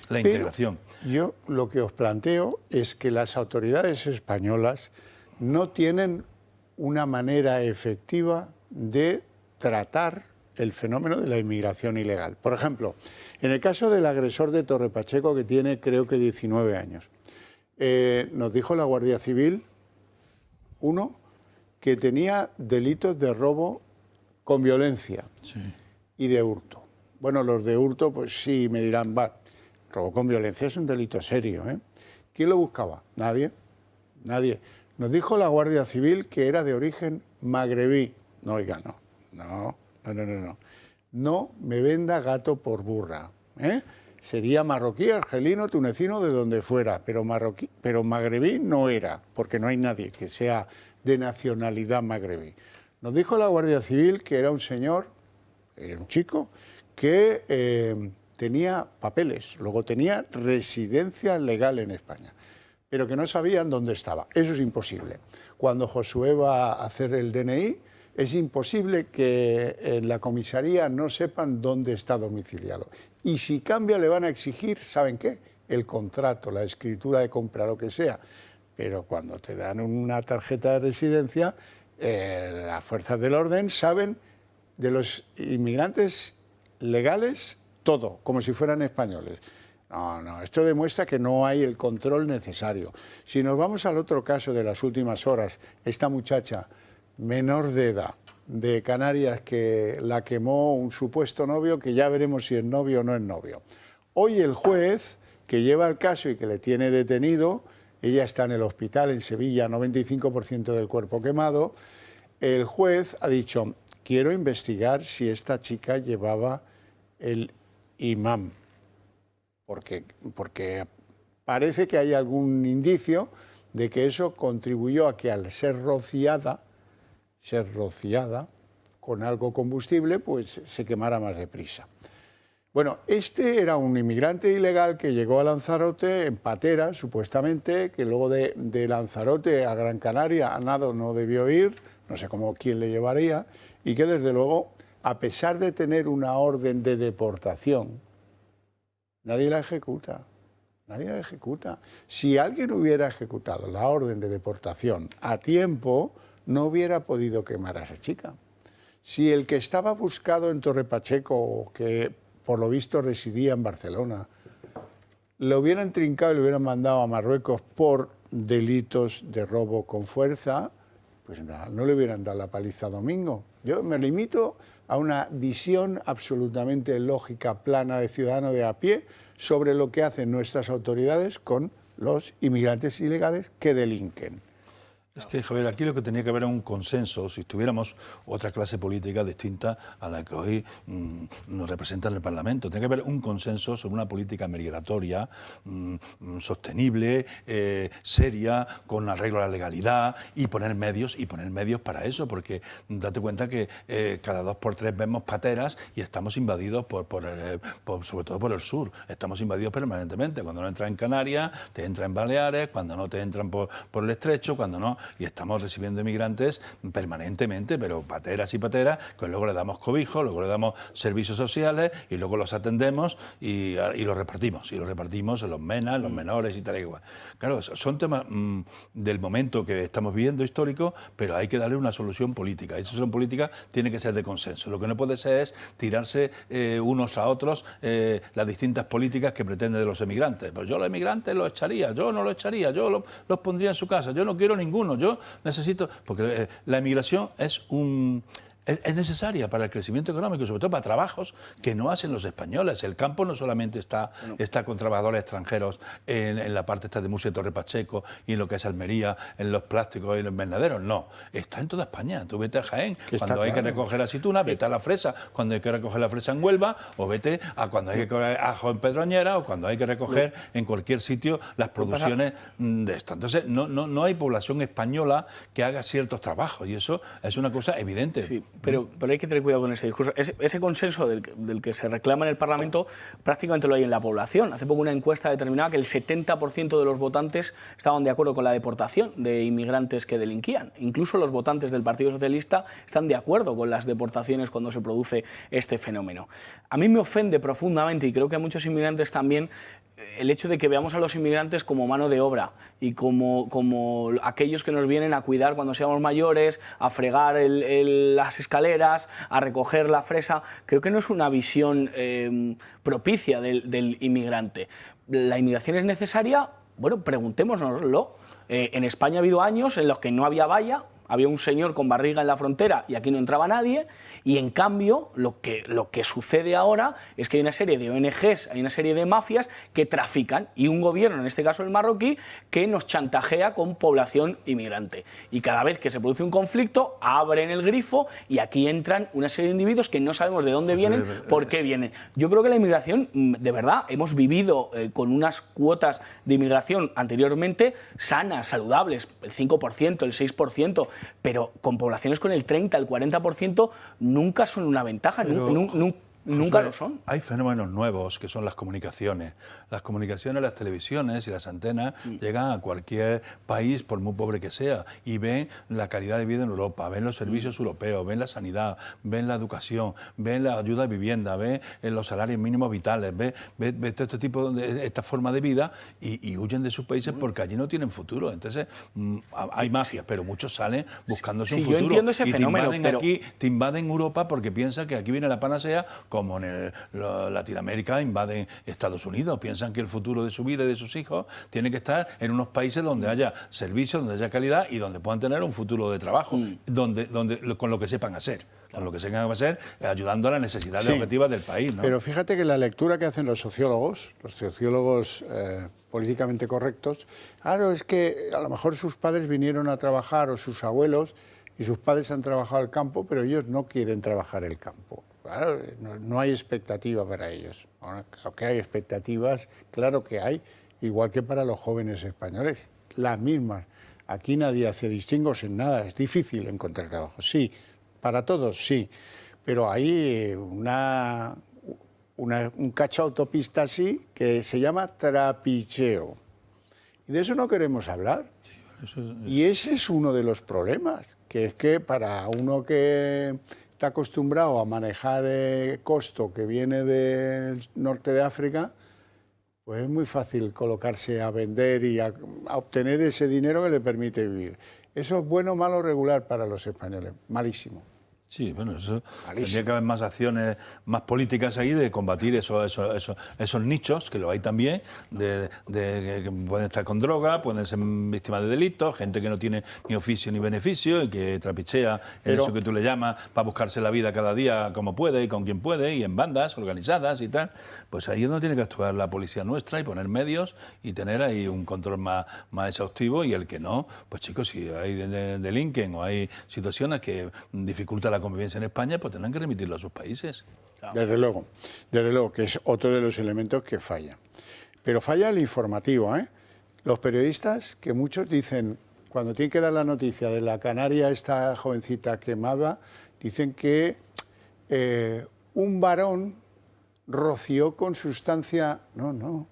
la integración. Pero yo lo que os planteo es que las autoridades españolas no tienen una manera efectiva de tratar el fenómeno de la inmigración ilegal. Por ejemplo, en el caso del agresor de Torre Pacheco, que tiene creo que 19 años, nos dijo la Guardia Civil, uno, que tenía delitos de robo con violencia y de hurto. Bueno, los de hurto, pues sí, me dirán, va, robo con violencia es un delito serio, ¿eh? ¿Quién lo buscaba? Nadie, nadie. Nos dijo la Guardia Civil que era de origen magrebí. No, oiga, no. No me venda gato por burra, ¿eh? Sería marroquí, argelino, tunecino, de donde fuera, pero magrebí no era, porque no hay nadie que sea de nacionalidad magrebí. Nos dijo la Guardia Civil que era un señor, era un chico, que tenía papeles, luego tenía residencia legal en España, pero que no sabían dónde estaba. Eso es imposible. Cuando Josué va a hacer el DNI, es imposible que en la comisaría no sepan dónde está domiciliado. Y si cambia, le van a exigir, ¿saben qué? El contrato, la escritura de compra, lo que sea. Pero cuando te dan una tarjeta de residencia, las fuerzas del orden saben de los inmigrantes legales todo, como si fueran españoles. No, esto demuestra que no hay el control necesario. Si nos vamos al otro caso de las últimas horas, esta muchacha menor de edad de Canarias que la quemó un supuesto novio, que ya veremos si es novio o no es novio. Hoy el juez que lleva el caso y que le tiene detenido, ella está en el hospital en Sevilla, 95% del cuerpo quemado, el juez ha dicho, quiero investigar si esta chica llevaba el imam, porque parece que hay algún indicio de que eso contribuyó a que al ser rociada con algo combustible, pues se quemara más deprisa. Bueno, este era un inmigrante ilegal que llegó a Lanzarote en patera, supuestamente, que luego de Lanzarote a Gran Canaria a nado no debió ir, no sé cómo quién le llevaría, y que desde luego, a pesar de tener una orden de deportación, nadie la ejecuta. Nadie la ejecuta. Si alguien hubiera ejecutado la orden de deportación a tiempo, no hubiera podido quemar a esa chica. Si el que estaba buscado en Torre Pacheco, que por lo visto residía en Barcelona, lo hubieran trincado y lo hubieran mandado a Marruecos por delitos de robo con fuerza, pues nada, no le hubieran dado la paliza a Domingo. Yo me limito a una visión absolutamente lógica, plana, de ciudadano de a pie sobre lo que hacen nuestras autoridades con los inmigrantes ilegales que delinquen. Es que, Javier, aquí lo que tenía que haber era un consenso, si tuviéramos otra clase política distinta a la que hoy nos representa en el Parlamento. Tiene que haber un consenso sobre una política migratoria sostenible, seria, con arreglo a la legalidad y poner medios para eso, porque date cuenta que cada 2 por 3 vemos pateras y estamos invadidos sobre todo por el sur. Estamos invadidos permanentemente. Cuando no entras en Canarias, te entran en Baleares, cuando no te entran por el Estrecho, cuando no... Y estamos recibiendo inmigrantes permanentemente, pero pateras y pateras, que luego le damos cobijo, luego le damos servicios sociales y luego los atendemos y los repartimos. Y los repartimos en los MENA, en los menores y tal y igual. Claro, son temas del momento que estamos viviendo histórico, pero hay que darle una solución política. Y esa solución política tiene que ser de consenso. Lo que no puede ser es tirarse unos a otros las distintas políticas que pretenden de los emigrantes. Pues yo los emigrantes los echaría, yo no los echaría, yo los pondría en su casa, yo no quiero ninguno. Yo necesito, porque la emigración es es necesaria para el crecimiento económico, sobre todo para trabajos que no hacen los españoles. El campo no solamente está con trabajadores extranjeros en la parte esta de Murcia y Torre Pacheco y en lo que es Almería, en los plásticos y en los invernaderos, no, está en toda España. Tú vete a Jaén, cuando hay que recoger aceituna, vete a la fresa, cuando hay que recoger la fresa en Huelva, o vete a cuando hay que recoger ajo en Pedroñera, o cuando hay que recoger en cualquier sitio las producciones de esto. Entonces, no hay población española que haga ciertos trabajos, y eso es una cosa evidente. Sí, pero hay que tener cuidado con ese discurso. Ese consenso del que se reclama en el Parlamento prácticamente lo hay en la población. Hace poco una encuesta determinaba que el 70% de los votantes estaban de acuerdo con la deportación de inmigrantes que delinquían. Incluso los votantes del Partido Socialista están de acuerdo con las deportaciones cuando se produce este fenómeno. A mí me ofende profundamente, y creo que a muchos inmigrantes también, el hecho de que veamos a los inmigrantes como mano de obra y como aquellos que nos vienen a cuidar cuando seamos mayores, a fregar las escaleras, a recoger la fresa. Creo que no es una visión propicia del inmigrante. ¿La inmigración es necesaria? Bueno, preguntémonoslo. En España ha habido años en los que no había valla, había un señor con barriga en la frontera y aquí no entraba nadie, y en cambio lo que sucede ahora es que hay una serie de ONGs, hay una serie de mafias que trafican, y un gobierno, en este caso el marroquí, que nos chantajea con población inmigrante. Y cada vez que se produce un conflicto, abren el grifo y aquí entran una serie de individuos que no sabemos de dónde vienen, por qué vienen. Yo creo que la inmigración, de verdad, hemos vivido con unas cuotas de inmigración anteriormente sanas, saludables, el 5%, el 6%, pero con poblaciones con el 30, el 40% nunca son una ventaja, nunca lo son. Hay fenómenos nuevos que son las comunicaciones. Las comunicaciones, las televisiones y las antenas llegan a cualquier país, por muy pobre que sea, y ven la calidad de vida en Europa, ven los servicios europeos, ven la sanidad, ven la educación, ven la ayuda de vivienda, ven los salarios mínimos vitales, ven todo este tipo de esta forma de vida, y huyen de sus países porque allí no tienen futuro. Entonces, hay mafias, pero muchos salen buscándose un futuro. Yo entiendo ese fenómeno, te invaden Europa porque piensan que aquí viene la panacea, como en Latinoamérica invaden Estados Unidos. Piensan que el futuro de su vida y de sus hijos tiene que estar en unos países donde haya servicios, donde haya calidad y donde puedan tener un futuro de trabajo, con lo que sepan hacer. Con lo que sepan hacer, ayudando a las necesidades objetivas del país, ¿no? Pero fíjate que la lectura que hacen los sociólogos políticamente correctos, claro, es que a lo mejor sus padres vinieron a trabajar, o sus abuelos, y sus padres han trabajado el campo, pero ellos no quieren trabajar el campo. Claro, no hay expectativa para ellos. Bueno, claro que hay expectativas, claro que hay, igual que para los jóvenes españoles, las mismas. Aquí nadie hace distingos en nada, es difícil encontrar trabajo, sí, para todos sí, pero hay un cacho autopista así que se llama trapicheo. Y de eso no queremos hablar. Y ese es uno de los problemas, que es que para uno que está acostumbrado a manejar costo que viene del norte de África, pues es muy fácil colocarse a vender y a obtener ese dinero que le permite vivir. ¿Eso es bueno, malo o regular para los españoles? Malísimo. Sí, bueno, eso tendría que haber más acciones, más políticas ahí de combatir esos nichos, que lo hay también, que pueden estar con droga, pueden ser víctimas de delitos, gente que no tiene ni oficio ni beneficio y que trapichea en eso que tú le llamas para buscarse la vida cada día como puede y con quien puede y en bandas organizadas y tal. Pues ahí es donde tiene que actuar la policía nuestra y poner medios y tener ahí un control más exhaustivo, y el que no, pues chicos, si hay delinquen o hay situaciones que dificultan la convivencia en España, pues tendrán que remitirlo a sus países. Desde luego, que es otro de los elementos que falla. Pero falla el informativo, ¿eh? Los periodistas, que muchos dicen, cuando tienen que dar la noticia de la canaria, esta jovencita quemada, dicen que un varón roció con sustancia... No.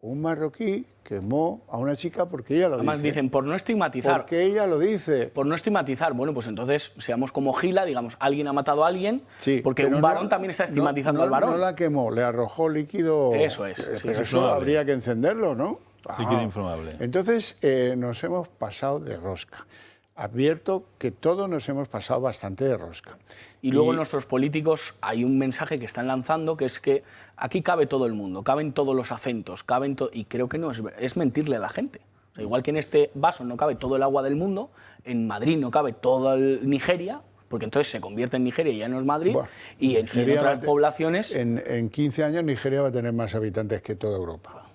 Un marroquí quemó a una chica porque ella lo dice. Además dicen, por no estigmatizar. Porque ella lo dice. Por no estigmatizar. Bueno, pues entonces seamos como Gila, digamos, alguien ha matado a alguien, sí, porque un varón también está estigmatizando al varón. No la quemó, le arrojó líquido. Eso es. Pero eso habría que encenderlo, ¿no? Líquido inflamable. Entonces nos hemos pasado de rosca. Advierto que todos nos hemos pasado bastante de rosca. Y luego nuestros políticos, hay un mensaje que están lanzando, que es que aquí cabe todo el mundo, caben todos los acentos, y creo que no, es mentirle a la gente. O sea, igual que en este vaso no cabe todo el agua del mundo, en Madrid no cabe toda Nigeria, porque entonces se convierte en Nigeria y ya no es Madrid, Bueno, y en otras poblaciones... En 15 años Nigeria va a tener más habitantes que toda Europa,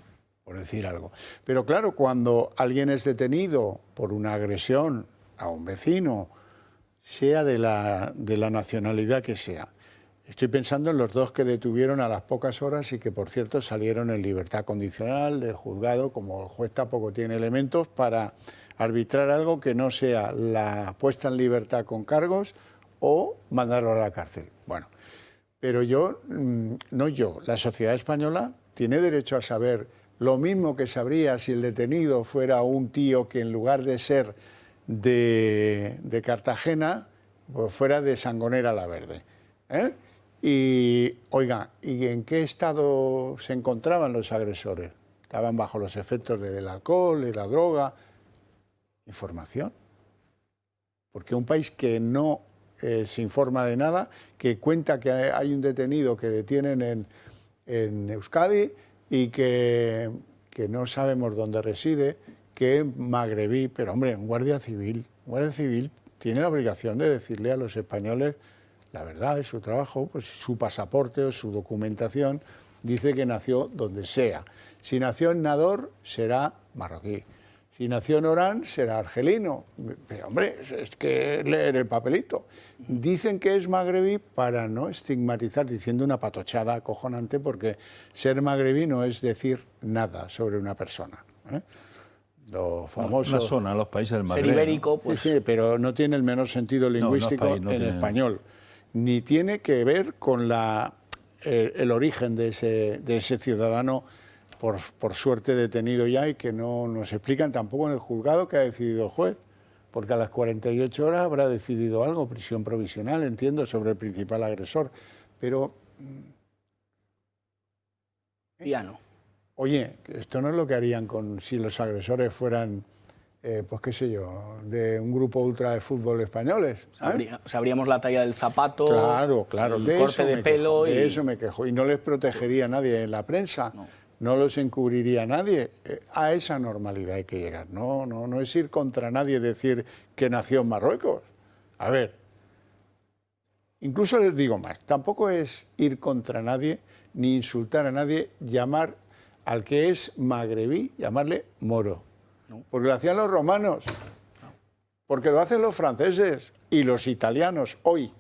por decir algo. Pero claro, cuando alguien es detenido por una agresión a un vecino, sea de la nacionalidad que sea. Estoy pensando en los dos que detuvieron a las pocas horas y que, por cierto, salieron en libertad condicional del juzgado, como el juez tampoco tiene elementos para arbitrar algo que no sea la puesta en libertad con cargos o mandarlo a la cárcel. Bueno, pero la sociedad española tiene derecho a saber lo mismo que sabría si el detenido fuera un tío que en lugar de ser de Cartagena, pues fuera de Sangonera la Verde. Y, oiga, ¿y en qué estado se encontraban los agresores? ¿Estaban bajo los efectos del alcohol, de la droga? Información. Porque un país que no se informa de nada, que cuenta que hay un detenido que detienen en Euskadi y que no sabemos dónde reside, que es magrebí, pero hombre, un guardia civil tiene la obligación de decirle a los españoles la verdad, es su trabajo, pues su pasaporte o su documentación dice que nació donde sea. Si nació en Nador, será marroquí. Si nació en Orán, será argelino. Pero hombre, es que leer el papelito. Dicen que es magrebí para no estigmatizar, diciendo una patochada acojonante, porque ser magrebí no es decir nada sobre una persona. Lo famoso... Una zona, los países del Magreb. Ser ibérico, pues... Sí, pero no tiene el menor sentido lingüístico en español. Ni tiene que ver con el origen de ese ciudadano, por suerte detenido ya, y que no nos explican tampoco en el juzgado que ha decidido el juez, porque a las 48 horas habrá decidido algo, prisión provisional, entiendo, sobre el principal agresor. Pero... Piano. Oye, esto no es lo que harían si los agresores fueran... pues qué sé yo, de un grupo ultra de fútbol españoles. Sabríamos la talla del zapato, claro, el corte de pelo. De eso me quejo. Y no les protegería nadie en la prensa, no los encubriría nadie. A esa normalidad hay que llegar. No es ir contra nadie decir que nació en Marruecos. A ver, incluso les digo más, tampoco es ir contra nadie ni insultar a nadie, llamar al que es magrebí, llamarle moro. Porque lo hacían los romanos, porque lo hacen los franceses y los italianos hoy,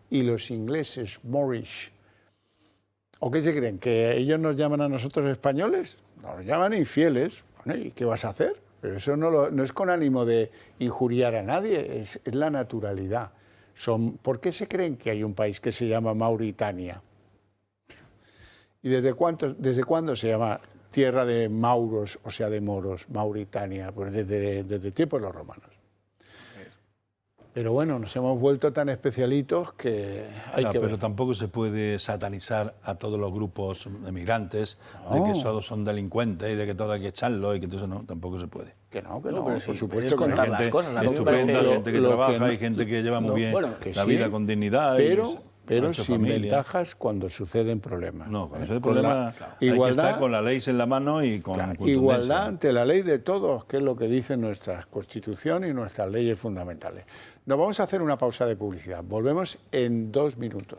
y los ingleses, Moorish. ¿O qué se creen? ¿Que ellos nos llaman a nosotros españoles? Nos llaman infieles. Bueno, ¿y qué vas a hacer? Pero eso no es con ánimo de injuriar a nadie, es la naturalidad. ¿Por qué se creen que hay un país que se llama Mauritania? ¿Y desde cuándo se llama tierra de mauros, o sea, de moros, Mauritania? Pues desde tiempos de los romanos. Pero bueno, nos hemos vuelto tan especialitos que hay que ver. Pero tampoco se puede satanizar a todos los grupos emigrantes, de que todos son delincuentes y de que todo hay que echarlo y que todo eso no, tampoco se puede. Que no, pero por supuesto es que contar no. las cosas. Estupenda, gente que trabaja y gente que lleva muy bien la vida con dignidad. Pero sin ventajas cuando suceden problemas. No, cuando suceden problemas hay que estar con la ley en la mano y con contundencia. Igualdad ante la ley de todos, que es lo que dicen nuestras constituciones y nuestras leyes fundamentales. Nos vamos a hacer una pausa de publicidad. Volvemos en 2 minutos.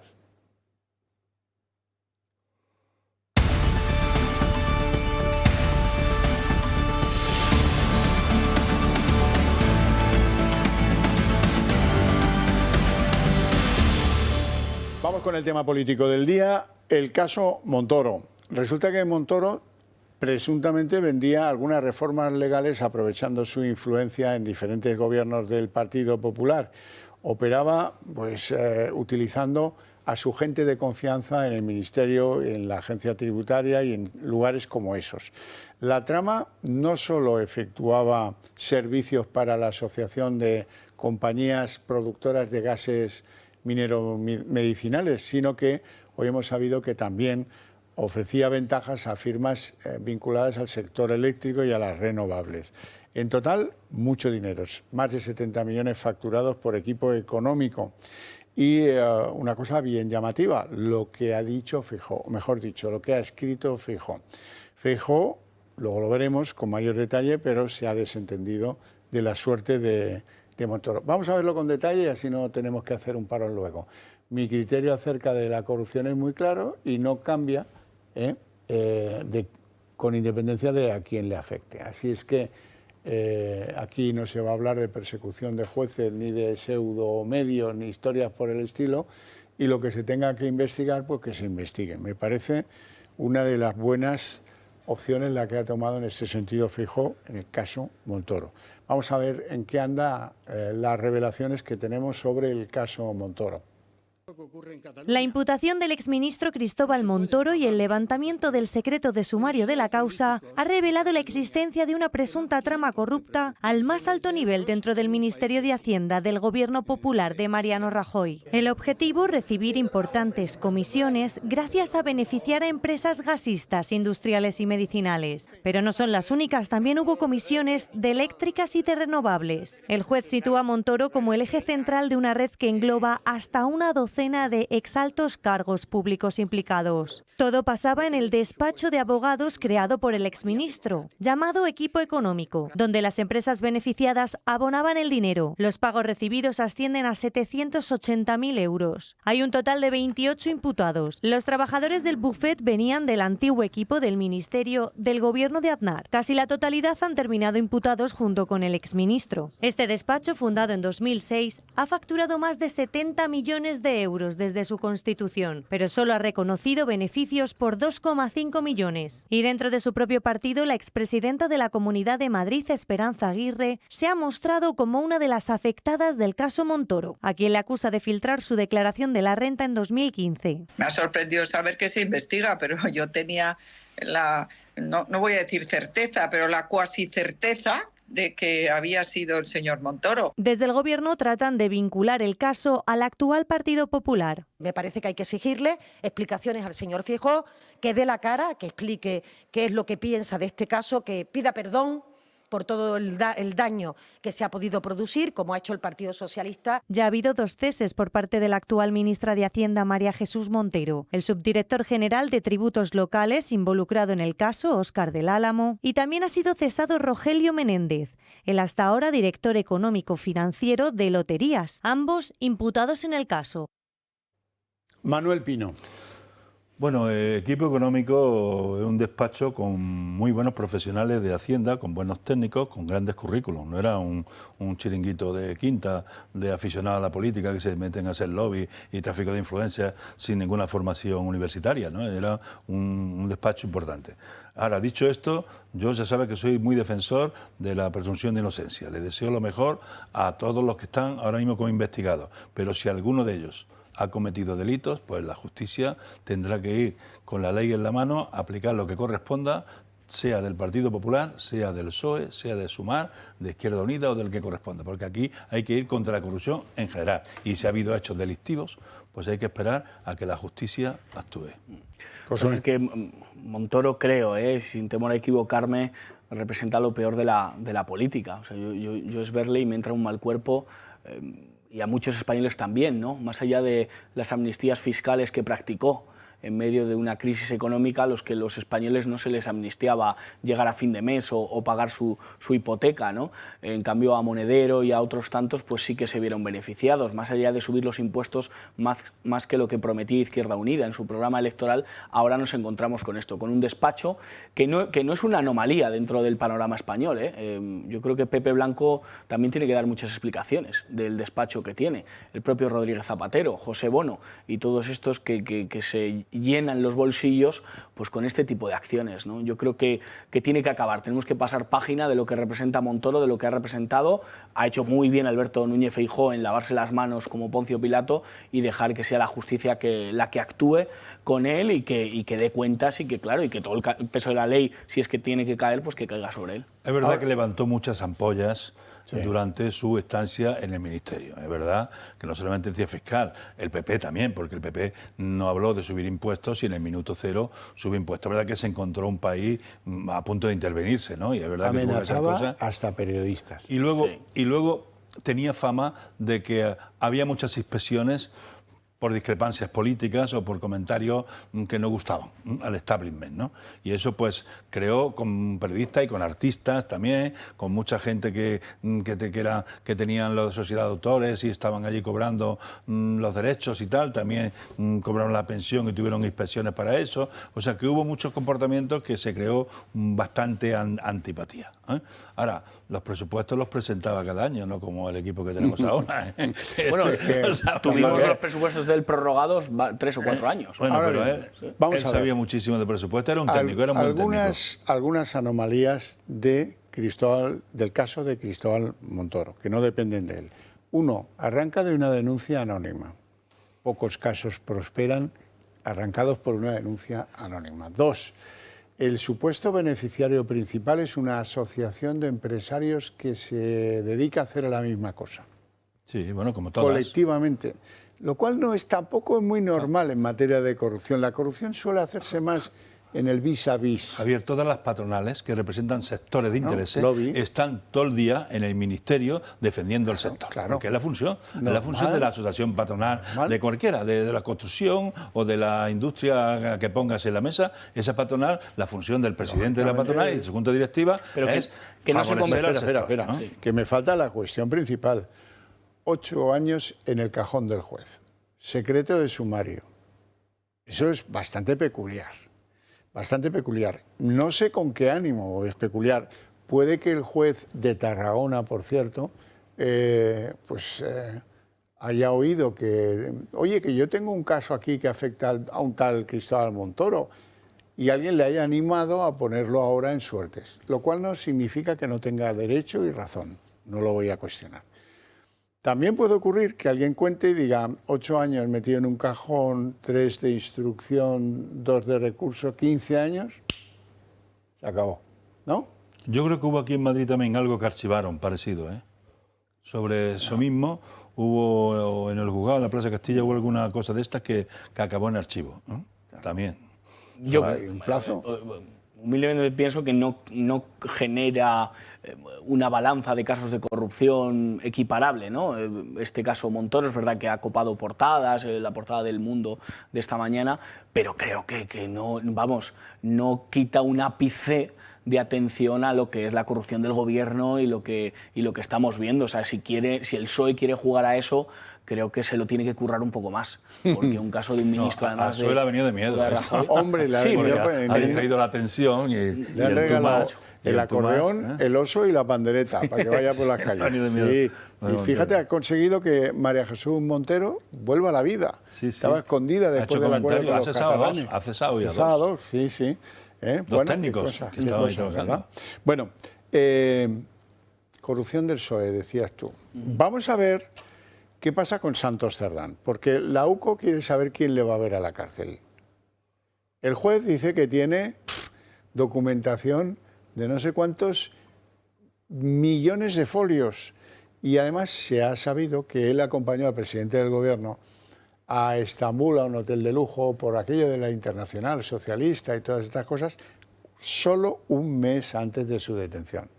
Vamos con el tema político del día, el caso Montoro. Resulta que Montoro presuntamente vendía algunas reformas legales aprovechando su influencia en diferentes gobiernos del Partido Popular. Operaba utilizando a su gente de confianza en el Ministerio, en la agencia tributaria y en lugares como esos. La trama no solo efectuaba servicios para la Asociación de Compañías Productoras de Gases Minero-Medicinales, sino que hoy hemos sabido que también ofrecía ventajas a firmas vinculadas al sector eléctrico y a las renovables. En total, mucho dinero, más de 70 millones facturados por equipo económico. Y una cosa bien llamativa, lo que ha dicho Feijóo, mejor dicho, lo que ha escrito Feijóo. Feijóo, luego lo veremos con mayor detalle, pero se ha desentendido de la suerte de de Montoro. Vamos a verlo con detalle y así no tenemos que hacer un parón luego. Mi criterio acerca de la corrupción es muy claro y no cambia con independencia de a quién le afecte. Así es que aquí no se va a hablar de persecución de jueces, ni de pseudo medios, ni historias por el estilo, y lo que se tenga que investigar, pues que se investigue. Me parece una de las buenas opciones la que ha tomado en este sentido Feijóo en el caso Montoro. Vamos a ver en qué anda las revelaciones que tenemos sobre el caso Montoro. La imputación del exministro Cristóbal Montoro y el levantamiento del secreto de sumario de la causa ha revelado la existencia de una presunta trama corrupta al más alto nivel dentro del Ministerio de Hacienda del Gobierno Popular de Mariano Rajoy. El objetivo, recibir importantes comisiones gracias a beneficiar a empresas gasistas, industriales y medicinales. Pero no son las únicas, también hubo comisiones de eléctricas y de renovables. El juez sitúa a Montoro como el eje central de una red que engloba hasta una docena de exaltos cargos públicos implicados. Todo pasaba en el despacho de abogados creado por el exministro, llamado Equipo Económico, donde las empresas beneficiadas abonaban el dinero. Los pagos recibidos ascienden a 780.000 euros. Hay un total de 28 imputados. Los trabajadores del bufet venían del antiguo equipo del Ministerio del Gobierno de Aznar. Casi la totalidad han terminado imputados junto con el exministro. Este despacho, fundado en 2006, ha facturado más de 70 millones de euros desde su constitución, pero solo ha reconocido beneficios por 2,5 millones. Y dentro de su propio partido, la expresidenta de la Comunidad de Madrid, Esperanza Aguirre, se ha mostrado como una de las afectadas del caso Montoro, a quien le acusa de filtrar su declaración de la renta en 2015. Me ha sorprendido saber que se investiga, pero yo tenía no voy a decir certeza, pero la cuasi certeza de que había sido el señor Montoro. Desde el Gobierno tratan de vincular el caso al actual Partido Popular. Me parece que hay que exigirle explicaciones al señor Feijóo, que dé la cara, que explique qué es lo que piensa de este caso, que pida perdón por todo el daño que se ha podido producir, como ha hecho el Partido Socialista. Ya ha habido 2 ceses por parte de la actual ministra de Hacienda, María Jesús Montero, el subdirector general de Tributos Locales involucrado en el caso, Óscar del Álamo, y también ha sido cesado Rogelio Menéndez, el hasta ahora director económico financiero de Loterías, ambos imputados en el caso. Manuel Pino. Bueno, Equipo Económico es un despacho con muy buenos profesionales de Hacienda, con buenos técnicos, con grandes currículums. No era un chiringuito de quinta de aficionados a la política que se meten a hacer lobby y tráfico de influencias sin ninguna formación universitaria, ¿no? Era un despacho importante. Ahora, dicho esto, yo ya sabe que soy muy defensor de la presunción de inocencia. Le deseo lo mejor a todos los que están ahora mismo como investigados, pero si alguno de ellos ha cometido delitos, pues la justicia tendrá que ir con la ley en la mano, aplicar lo que corresponda, sea del Partido Popular, sea del PSOE, sea de Sumar, de Izquierda Unida o del que corresponda, porque aquí hay que ir contra la corrupción en general. Y si ha habido hechos delictivos, pues hay que esperar a que la justicia actúe. Pues es que Montoro, creo, sin temor a equivocarme, representa lo peor de la política. O sea, yo es verle y me entra un mal cuerpo. Y a muchos españoles también, ¿no? Más allá de las amnistías fiscales que practicó en medio de una crisis económica, a los que los españoles no se les amnistiaba llegar a fin de mes o pagar su hipoteca, ¿no? En cambio, a Monedero y a otros tantos, pues sí que se vieron beneficiados, más allá de subir los impuestos más que lo que prometía Izquierda Unida en su programa electoral. Ahora nos encontramos con esto, con un despacho que no es una anomalía dentro del panorama español, Yo creo que Pepe Blanco también tiene que dar muchas explicaciones del despacho que tiene, el propio Rodríguez Zapatero, José Bono y todos estos que se llenan los bolsillos pues con este tipo de acciones, ¿no? Yo creo que tiene que acabar. Tenemos que pasar página de lo que representa Montoro, de lo que ha representado. Ha hecho muy bien Alberto Núñez Feijóo en lavarse las manos como Poncio Pilato y dejar que sea la justicia la que actúe con él y que dé cuentas y que, claro, y que todo el peso de la ley, si es que tiene que caer, pues que caiga sobre él. Es verdad que levantó muchas ampollas durante su estancia en el Ministerio. Es verdad que no solamente el tío fiscal, el PP también, porque el PP no habló de subir impuestos y en el minuto cero sube impuestos. Es verdad que se encontró un país a punto de intervenirse, ¿no? Y es verdad amenazaba hasta periodistas. Y luego tenía fama de que había muchas inspecciones por discrepancias políticas o por comentarios que no gustaban al establishment, ¿no? Y eso pues creó con periodistas y con artistas también, con mucha gente que tenían la sociedad de autores y estaban allí cobrando los derechos y tal, también cobraron la pensión y tuvieron inspecciones para eso, o sea que hubo muchos comportamientos que se creó bastante antipatía, ¿eh? Ahora, los presupuestos los presentaba cada año, no como el equipo que tenemos ahora, ¿eh? Bueno, tuvimos los presupuestos del prorogados 3 o 4 años. Bueno, Ahora pero bien, él sabía muchísimo de presupuesto, era un técnico, era un buen técnico. Algunas anomalías del caso de Cristóbal Montoro, que no dependen de él. Uno, arranca de una denuncia anónima. Pocos casos prosperan arrancados por una denuncia anónima. Dos, el supuesto beneficiario principal es una asociación de empresarios que se dedica a hacer la misma cosa. Sí, bueno, como todas. Colectivamente. Lo cual no es tampoco muy normal en materia de corrupción. La corrupción suele hacerse más en el vis a vis. Javier, todas las patronales que representan sectores de intereses están todo el día en el ministerio defendiendo el sector. Claro. Porque es la función. Es la función de la asociación patronal, de cualquiera, de la construcción o de la industria que pongas en la mesa. Esa patronal, la función del presidente de la patronal y de su junta directiva es que no se favorecer al sector. Espera, ¿no? Que me falta la cuestión principal. 8 años en el cajón del juez. Secreto de sumario. Eso es bastante peculiar. Bastante peculiar. No sé con qué ánimo es peculiar. Puede que el juez de Tarragona, por cierto, haya oído que, oye, que yo tengo un caso aquí que afecta a un tal Cristóbal Montoro, y alguien le haya animado a ponerlo ahora en suertes, lo cual no significa que no tenga derecho y razón. No lo voy a cuestionar. También puede ocurrir que alguien cuente y diga 8 años metido en un cajón, 3 de instrucción, 2 de recurso, 15 años, se acabó, ¿no? Yo creo que hubo aquí en Madrid también algo que archivaron parecido, ¿eh? Sobre eso mismo hubo en el juzgado, en la Plaza Castilla, hubo alguna cosa de estas que acabó en archivo, ¿no? También. Yo, ¿Hay un plazo? Humildemente pienso que no genera una balanza de casos de corrupción equiparable, ¿no? Este caso Montoro es verdad que ha copado portadas, la portada del Mundo de esta mañana, pero creo que no, vamos, no quita un ápice de atención a lo que es la corrupción del gobierno y lo que estamos viendo. O sea, si el PSOE quiere jugar a eso, creo que se lo tiene que currar un poco más, porque un caso de un ministro además a PSOE le ha venido de miedo. Hombre, ha distraído la atención le han regalado el acordeón, el oso y la pandereta para que vaya por las calles. Sí. Y fíjate, ha conseguido que María Jesús Montero vuelva a la vida. Sí, sí. Estaba escondida después del acuerdo con los catalanes. Ha cesado ya dos. Sí, sí. Dos técnicos que estaban ahí trabajando. Bueno, corrupción del PSOE, decías tú. Vamos a ver qué pasa con Santos Cerdán, porque la UCO quiere saber quién le va a ver a la cárcel. El juez dice que tiene documentación de no sé cuántos millones de folios y además se ha sabido que él acompañó al presidente del gobierno a Estambul, a un hotel de lujo, por aquello de la Internacional Socialista y todas estas cosas, solo un mes antes de su detención.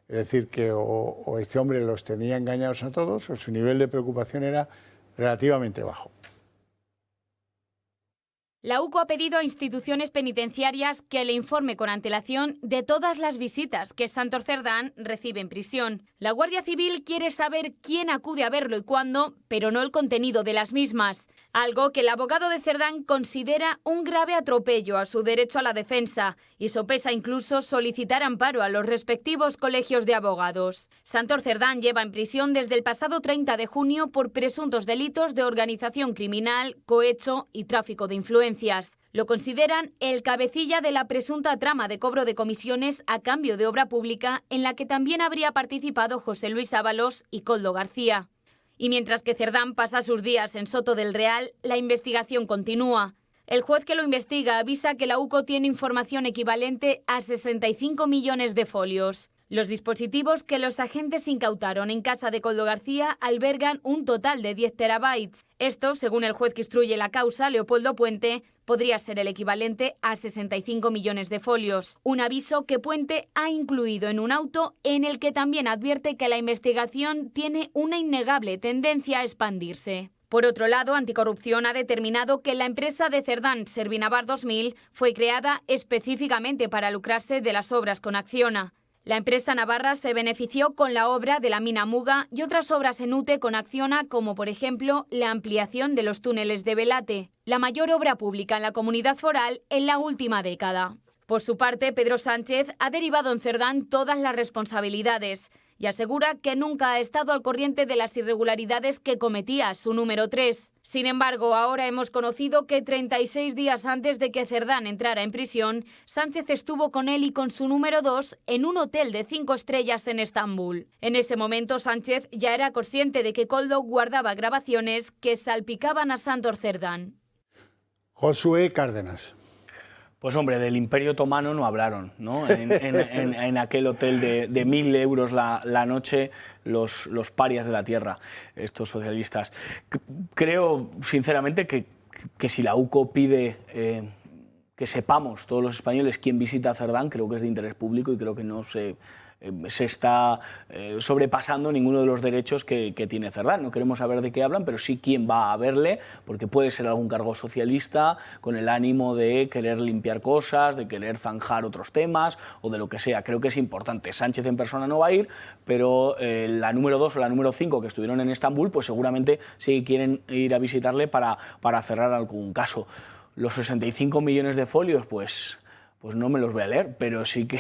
Es decir, que o este hombre los tenía engañados a todos o su nivel de preocupación era relativamente bajo. La UCO ha pedido a instituciones penitenciarias que le informe con antelación de todas las visitas que Santos Cerdán recibe en prisión. La Guardia Civil quiere saber quién acude a verlo y cuándo, pero no el contenido de las mismas. Algo que el abogado de Cerdán considera un grave atropello a su derecho a la defensa y sopesa incluso solicitar amparo a los respectivos colegios de abogados. Santos Cerdán lleva en prisión desde el pasado 30 de junio por presuntos delitos de organización criminal, cohecho y tráfico de influencias. Lo consideran el cabecilla de la presunta trama de cobro de comisiones a cambio de obra pública en la que también habría participado José Luis Ábalos y Koldo García. Y mientras que Cerdán pasa sus días en Soto del Real, la investigación continúa. El juez que lo investiga avisa que la UCO tiene información equivalente a 65 millones de folios. Los dispositivos que los agentes incautaron en casa de Koldo García albergan un total de 10 terabytes. Esto, según el juez que instruye la causa, Leopoldo Puente, podría ser el equivalente a 65 millones de folios. Un aviso que Puente ha incluido en un auto en el que también advierte que la investigación tiene una innegable tendencia a expandirse. Por otro lado, Anticorrupción ha determinado que la empresa de Cerdán, Servinavar 2000, fue creada específicamente para lucrarse de las obras con Acciona. La empresa navarra se benefició con la obra de la mina Muga y otras obras en UTE con Acciona, como por ejemplo la ampliación de los túneles de Belate, la mayor obra pública en la comunidad foral en la última década. Por su parte, Pedro Sánchez ha derivado en Cerdán todas las responsabilidades y asegura que nunca ha estado al corriente de las irregularidades que cometía su número 3. Sin embargo, ahora hemos conocido que 36 días antes de que Cerdán entrara en prisión, Sánchez estuvo con él y con su número 2 en un hotel de 5 estrellas en Estambul. En ese momento, Sánchez ya era consciente de que Koldo guardaba grabaciones que salpicaban a Sándor Cerdán. Josué Cárdenas. Pues hombre, del Imperio Otomano no hablaron, ¿no? En aquel hotel de 1.000 euros la noche, los parias de la tierra, estos socialistas. Creo, sinceramente, que si la UCO pide que sepamos todos los españoles quién visita Cerdán, creo que es de interés público y creo que no se está sobrepasando ninguno de los derechos que tiene Cerdán. No queremos saber de qué hablan, pero sí quién va a verle, porque puede ser algún cargo socialista con el ánimo de querer limpiar cosas, de querer zanjar otros temas o de lo que sea. Creo que es importante. Sánchez en persona no va a ir, pero la número 2 o la número 5 que estuvieron en Estambul, pues seguramente sí quieren ir a visitarle para cerrar algún caso. Los 65 millones de folios, pues no me los voy a leer, pero sí que,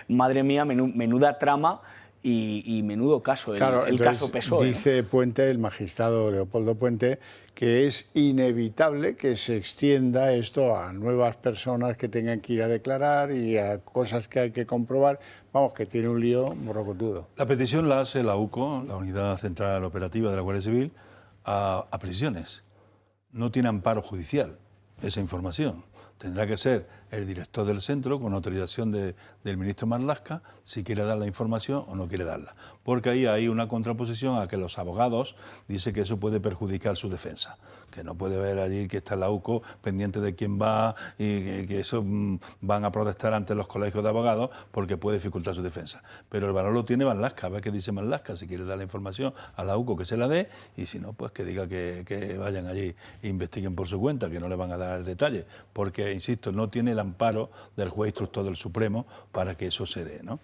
madre mía, menuda trama y menudo caso, claro, el caso PSOE. Dice Puente, el magistrado Leopoldo Puente, que es inevitable que se extienda esto a nuevas personas que tengan que ir a declarar y a cosas que hay que comprobar. Vamos, que tiene un lío morrocotudo. La petición la hace la UCO, la Unidad Central Operativa de la Guardia Civil, a prisiones. No tiene amparo judicial esa información. Tendrá que ser el director del centro, con autorización del ministro Marlaska, si quiere dar la información o no quiere darla. Porque ahí hay una contraposición a que los abogados dicen que eso puede perjudicar su defensa. Que no puede ver allí que está la UCO pendiente de quién va y que eso van a protestar ante los colegios de abogados porque puede dificultar su defensa. Pero el valor lo tiene Marlaska, a ver qué dice Marlaska, si quiere dar la información a la UCO que se la dé y si no, pues que diga que vayan allí e investiguen por su cuenta, que no le van a dar detalles. Porque, insisto, no tiene el amparo del juez instructor del Supremo para que eso se dé, ¿no?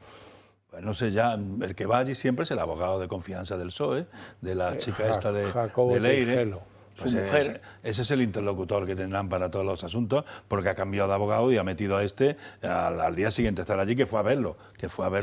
Pues no sé, ya el que va allí siempre es el abogado de confianza del PSOE, de la chica esta de Leire. Pues ese es el interlocutor que tendrán para todos los asuntos, porque ha cambiado de abogado y ha metido a este al día siguiente estar allí, que fue a verlo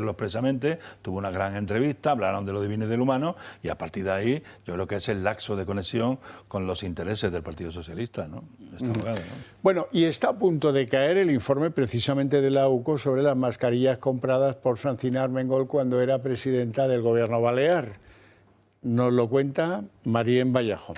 expresamente, tuvo una gran entrevista, hablaron de lo divino y del humano, y a partir de ahí yo creo que es el laxo de conexión con los intereses del Partido Socialista, ¿no? Este abogado, ¿no? Bueno, y está a punto de caer el informe precisamente de la UCO sobre las mascarillas compradas por Francina Armengol cuando era presidenta del Gobierno balear. Nos lo cuenta Marien Vallejo.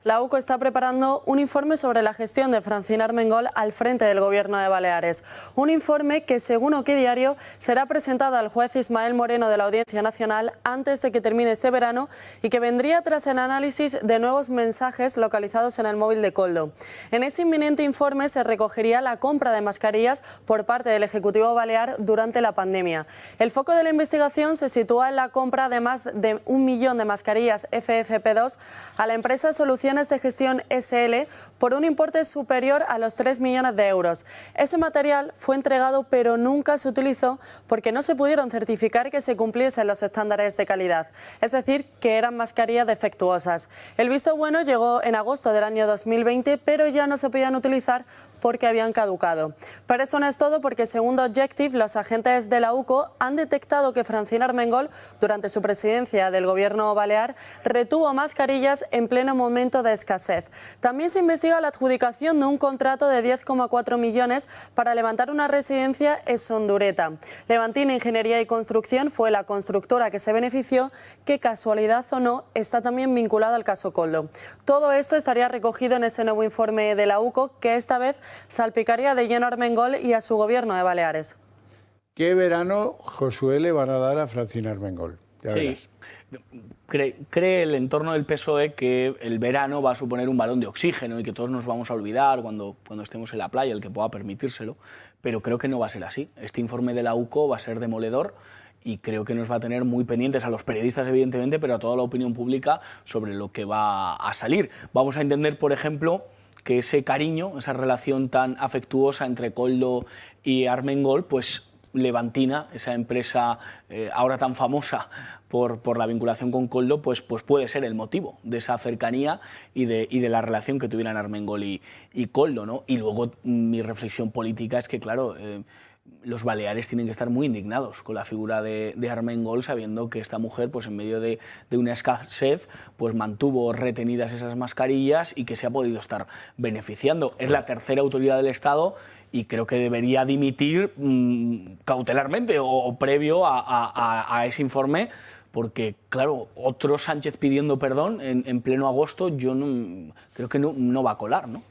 La UCO está preparando un informe sobre la gestión de Francina Armengol al frente del Gobierno de Baleares. Un informe que, según OK Diario, será presentado al juez Ismael Moreno de la Audiencia Nacional antes de que termine este verano y que vendría tras el análisis de nuevos mensajes localizados en el móvil de Koldo. En ese inminente informe se recogería la compra de mascarillas por parte del Ejecutivo Balear durante la pandemia. El foco de la investigación se sitúa en la compra de más de 1 millón de mascarillas FFP2 a la empresa Soluciones de Gestión SL por un importe superior a los 3 millones de euros. Ese material fue entregado pero nunca se utilizó porque no se pudieron certificar que se cumpliesen los estándares de calidad, es decir, que eran mascarillas defectuosas. El visto bueno llegó en agosto del año 2020, pero ya no se podían utilizar porque habían caducado. Pero eso no es todo, porque según Objective, los agentes de la UCO han detectado que Francina Armengol, durante su presidencia del Gobierno balear, retuvo mascarillas en pleno momento de escasez. También se investiga la adjudicación de un contrato de 10,4 millones para levantar una residencia en Sondureta. Levantina Ingeniería y Construcción fue la constructora que se benefició, que, casualidad o no, está también vinculada al caso Koldo. Todo esto estaría recogido en ese nuevo informe de la UCO, que esta vez salpicaría de lleno a Armengol y a su Gobierno de Baleares. ¿Qué verano, Josué, le van a dar a Francina Armengol? Sí. Cree el entorno del PSOE que el verano va a suponer un balón de oxígeno y que todos nos vamos a olvidar cuando estemos en la playa, el que pueda permitírselo, pero creo que no va a ser así. Este informe de la UCO va a ser demoledor y creo que nos va a tener muy pendientes a los periodistas, evidentemente, pero a toda la opinión pública sobre lo que va a salir. Vamos a entender, por ejemplo, que ese cariño, esa relación tan afectuosa entre Koldo y Armengol, pues Levantina, esa empresa ahora tan famosa por la vinculación con Koldo, pues puede ser el motivo de esa cercanía y de la relación que tuvieran Armengol y Koldo, ¿no? Y luego mi reflexión política es que, claro, los Baleares tienen que estar muy indignados con la figura de Armengol, sabiendo que esta mujer, pues en medio de una escasez, pues mantuvo retenidas esas mascarillas y que se ha podido estar beneficiando. Es la tercera autoridad del Estado y creo que debería dimitir cautelarmente o previo a ese informe, porque, claro, otro Sánchez pidiendo perdón en pleno agosto, yo creo que no va a colar, ¿no?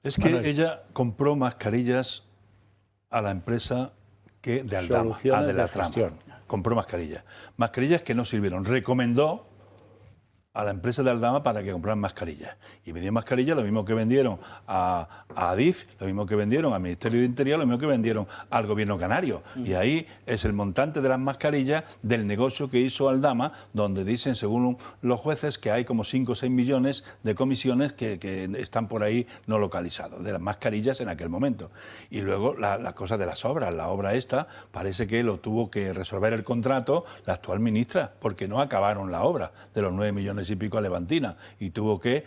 Es que ella compró mascarillas a la empresa de Aldama, de la Trama. Compró mascarillas que no sirvieron. Recomendó a la empresa de Aldama para que compraran mascarillas. Y vendían mascarillas lo mismo que vendieron a Adif, lo mismo que vendieron al Ministerio de Interior, lo mismo que vendieron al Gobierno canario. Y ahí es el montante de las mascarillas del negocio que hizo Aldama, donde dicen, según los jueces, que hay como 5 o 6 millones de comisiones que están por ahí no localizados, de las mascarillas en aquel momento. Y luego la cosa de las obras. La obra esta parece que lo tuvo que resolver el contrato la actual ministra, porque no acabaron la obra de los 9 millones y pico a Levantina, y tuvo que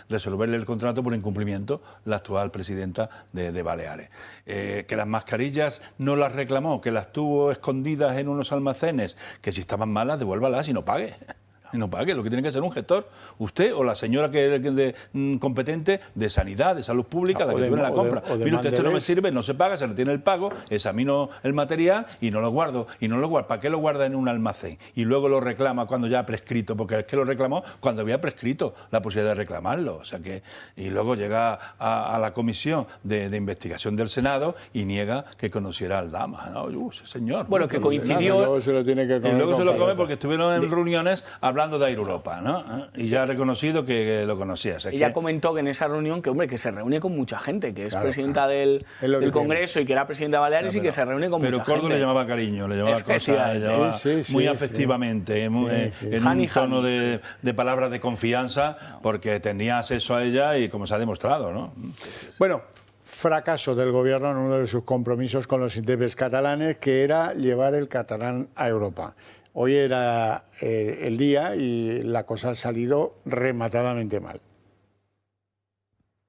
resolverle el contrato por incumplimiento la actual presidenta de Baleares. Que las mascarillas no las reclamó, que las tuvo escondidas en unos almacenes, que si estaban malas, devuélvalas y no pague. Y no pague, lo que tiene que ser un gestor, usted o la señora competente de sanidad, de salud pública, la que tiene la compra. Mire usted, esto no me sirve, no se paga, se retiene el pago, examino el material y no lo guardo. ¿Para qué lo guarda en un almacén? Y luego lo reclama cuando ya ha prescrito, porque es que lo reclamó cuando había prescrito la posibilidad de reclamarlo. O sea que, y luego llega a la comisión de investigación del Senado y niega que conociera a Aldama. ¿No? Ese señor. Bueno, que coincidió. Y luego se lo tiene que comer. Y luego se lo come porque estuvieron en reuniones hablando de Air Europa, ¿no? Y ya ha reconocido que lo conocía. O sea, ella comentó que en esa reunión que se reúne con mucha gente, que es presidenta del Congreso y que era presidenta de Baleares y que se reúne con mucha gente. Pero Koldo le llamaba cariño, le llamaba cosas, le llamaba muy afectivamente, en un tono de palabras de confianza, porque tenía acceso a ella y como se ha demostrado, ¿no? Bueno, fracaso del Gobierno en uno de sus compromisos con los intérpretes catalanes, que era llevar el catalán a Europa. Hoy era el día y la cosa ha salido rematadamente mal.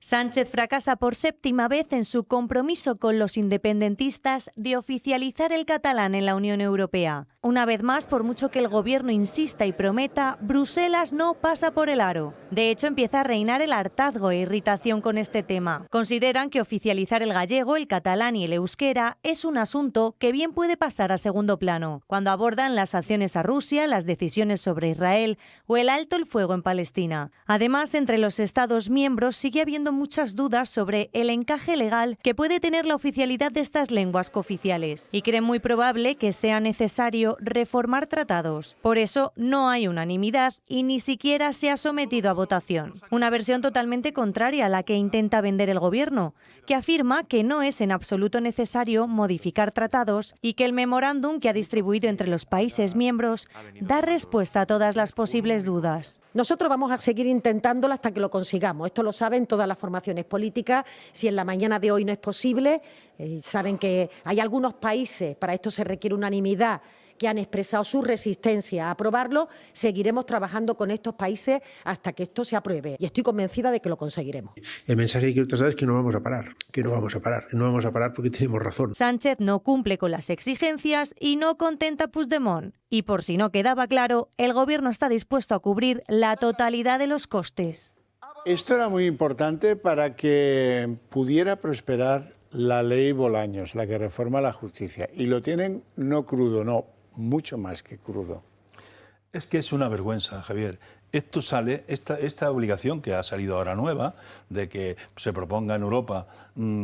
Sánchez fracasa por séptima vez en su compromiso con los independentistas de oficializar el catalán en la Unión Europea. Una vez más, por mucho que el Gobierno insista y prometa, Bruselas no pasa por el aro. De hecho, empieza a reinar el hartazgo e irritación con este tema. Consideran que oficializar el gallego, el catalán y el euskera es un asunto que bien puede pasar a segundo plano, cuando abordan las sanciones a Rusia, las decisiones sobre Israel o el alto el fuego en Palestina. Además, entre los Estados miembros sigue habiendo muchas dudas sobre el encaje legal que puede tener la oficialidad de estas lenguas cooficiales y creen muy probable que sea necesario reformar tratados. Por eso no hay unanimidad y ni siquiera se ha sometido a votación. Una versión totalmente contraria a la que intenta vender el Gobierno, que afirma que no es en absoluto necesario modificar tratados y que el memorándum que ha distribuido entre los países miembros da respuesta a todas las posibles dudas. Nosotros vamos a seguir intentándolo hasta que lo consigamos. Esto lo saben todas las formaciones políticas. Si en la mañana de hoy no es posible, saben que hay algunos países, para esto se requiere unanimidad, que han expresado su resistencia a aprobarlo. Seguiremos trabajando con estos países hasta que esto se apruebe y estoy convencida de que lo conseguiremos. El mensaje que quiero trasladar es que no vamos a parar, que no vamos a parar porque tenemos razón. Sánchez no cumple con las exigencias y no contenta a Puigdemont. Y por si no quedaba claro, el Gobierno está dispuesto a cubrir la totalidad de los costes. Esto era muy importante para que pudiera prosperar la ley Bolaños, la que reforma la justicia. Y lo tienen no crudo, no, mucho más que crudo. Es que es una vergüenza, Javier. esto sale, esta obligación que ha salido ahora nueva, de que se proponga en Europa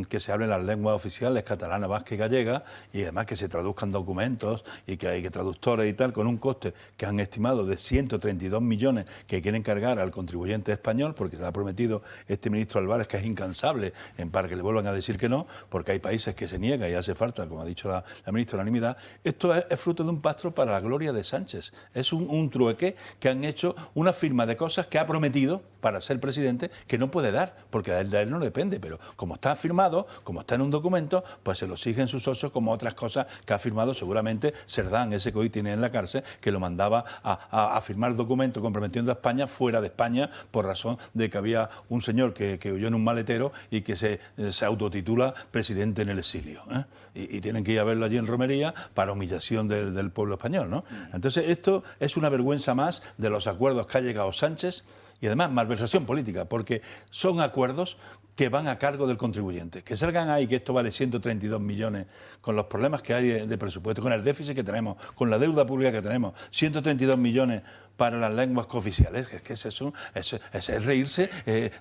que se hablen las lenguas oficiales catalana, vasca y gallega, y además que se traduzcan documentos y que hay traductores y tal, con un coste que han estimado de 132 millones que quieren cargar al contribuyente español, porque se ha prometido este ministro Álvarez, que es incansable para que le vuelvan a decir que no, porque hay países que se niegan y hace falta, como ha dicho la ministra, unanimidad. Esto es fruto de un pacto para la gloria de Sánchez. Es un trueque que han hecho, una firma de cosas que ha prometido para ser presidente que no puede dar, porque de él no depende, pero como está firmado, como está en un documento, pues se lo exigen sus socios como otras cosas que ha firmado seguramente Cerdán, ese que hoy tiene en la cárcel, que lo mandaba a firmar documentos comprometiendo a España fuera de España por razón de que había un señor que huyó en un maletero y que se autotitula presidente en el exilio, ¿eh? Y tienen que ir a verlo allí en Romería para humillación del pueblo español, ¿no? Entonces esto es una vergüenza más de los acuerdos que ha llegado Sánchez y además malversación política, porque son acuerdos que van a cargo del contribuyente. Que salgan ahí que esto vale 132 millones con los problemas que hay de presupuesto, con el déficit que tenemos, con la deuda pública que tenemos, 132 millones para las lenguas cooficiales, es que es reírse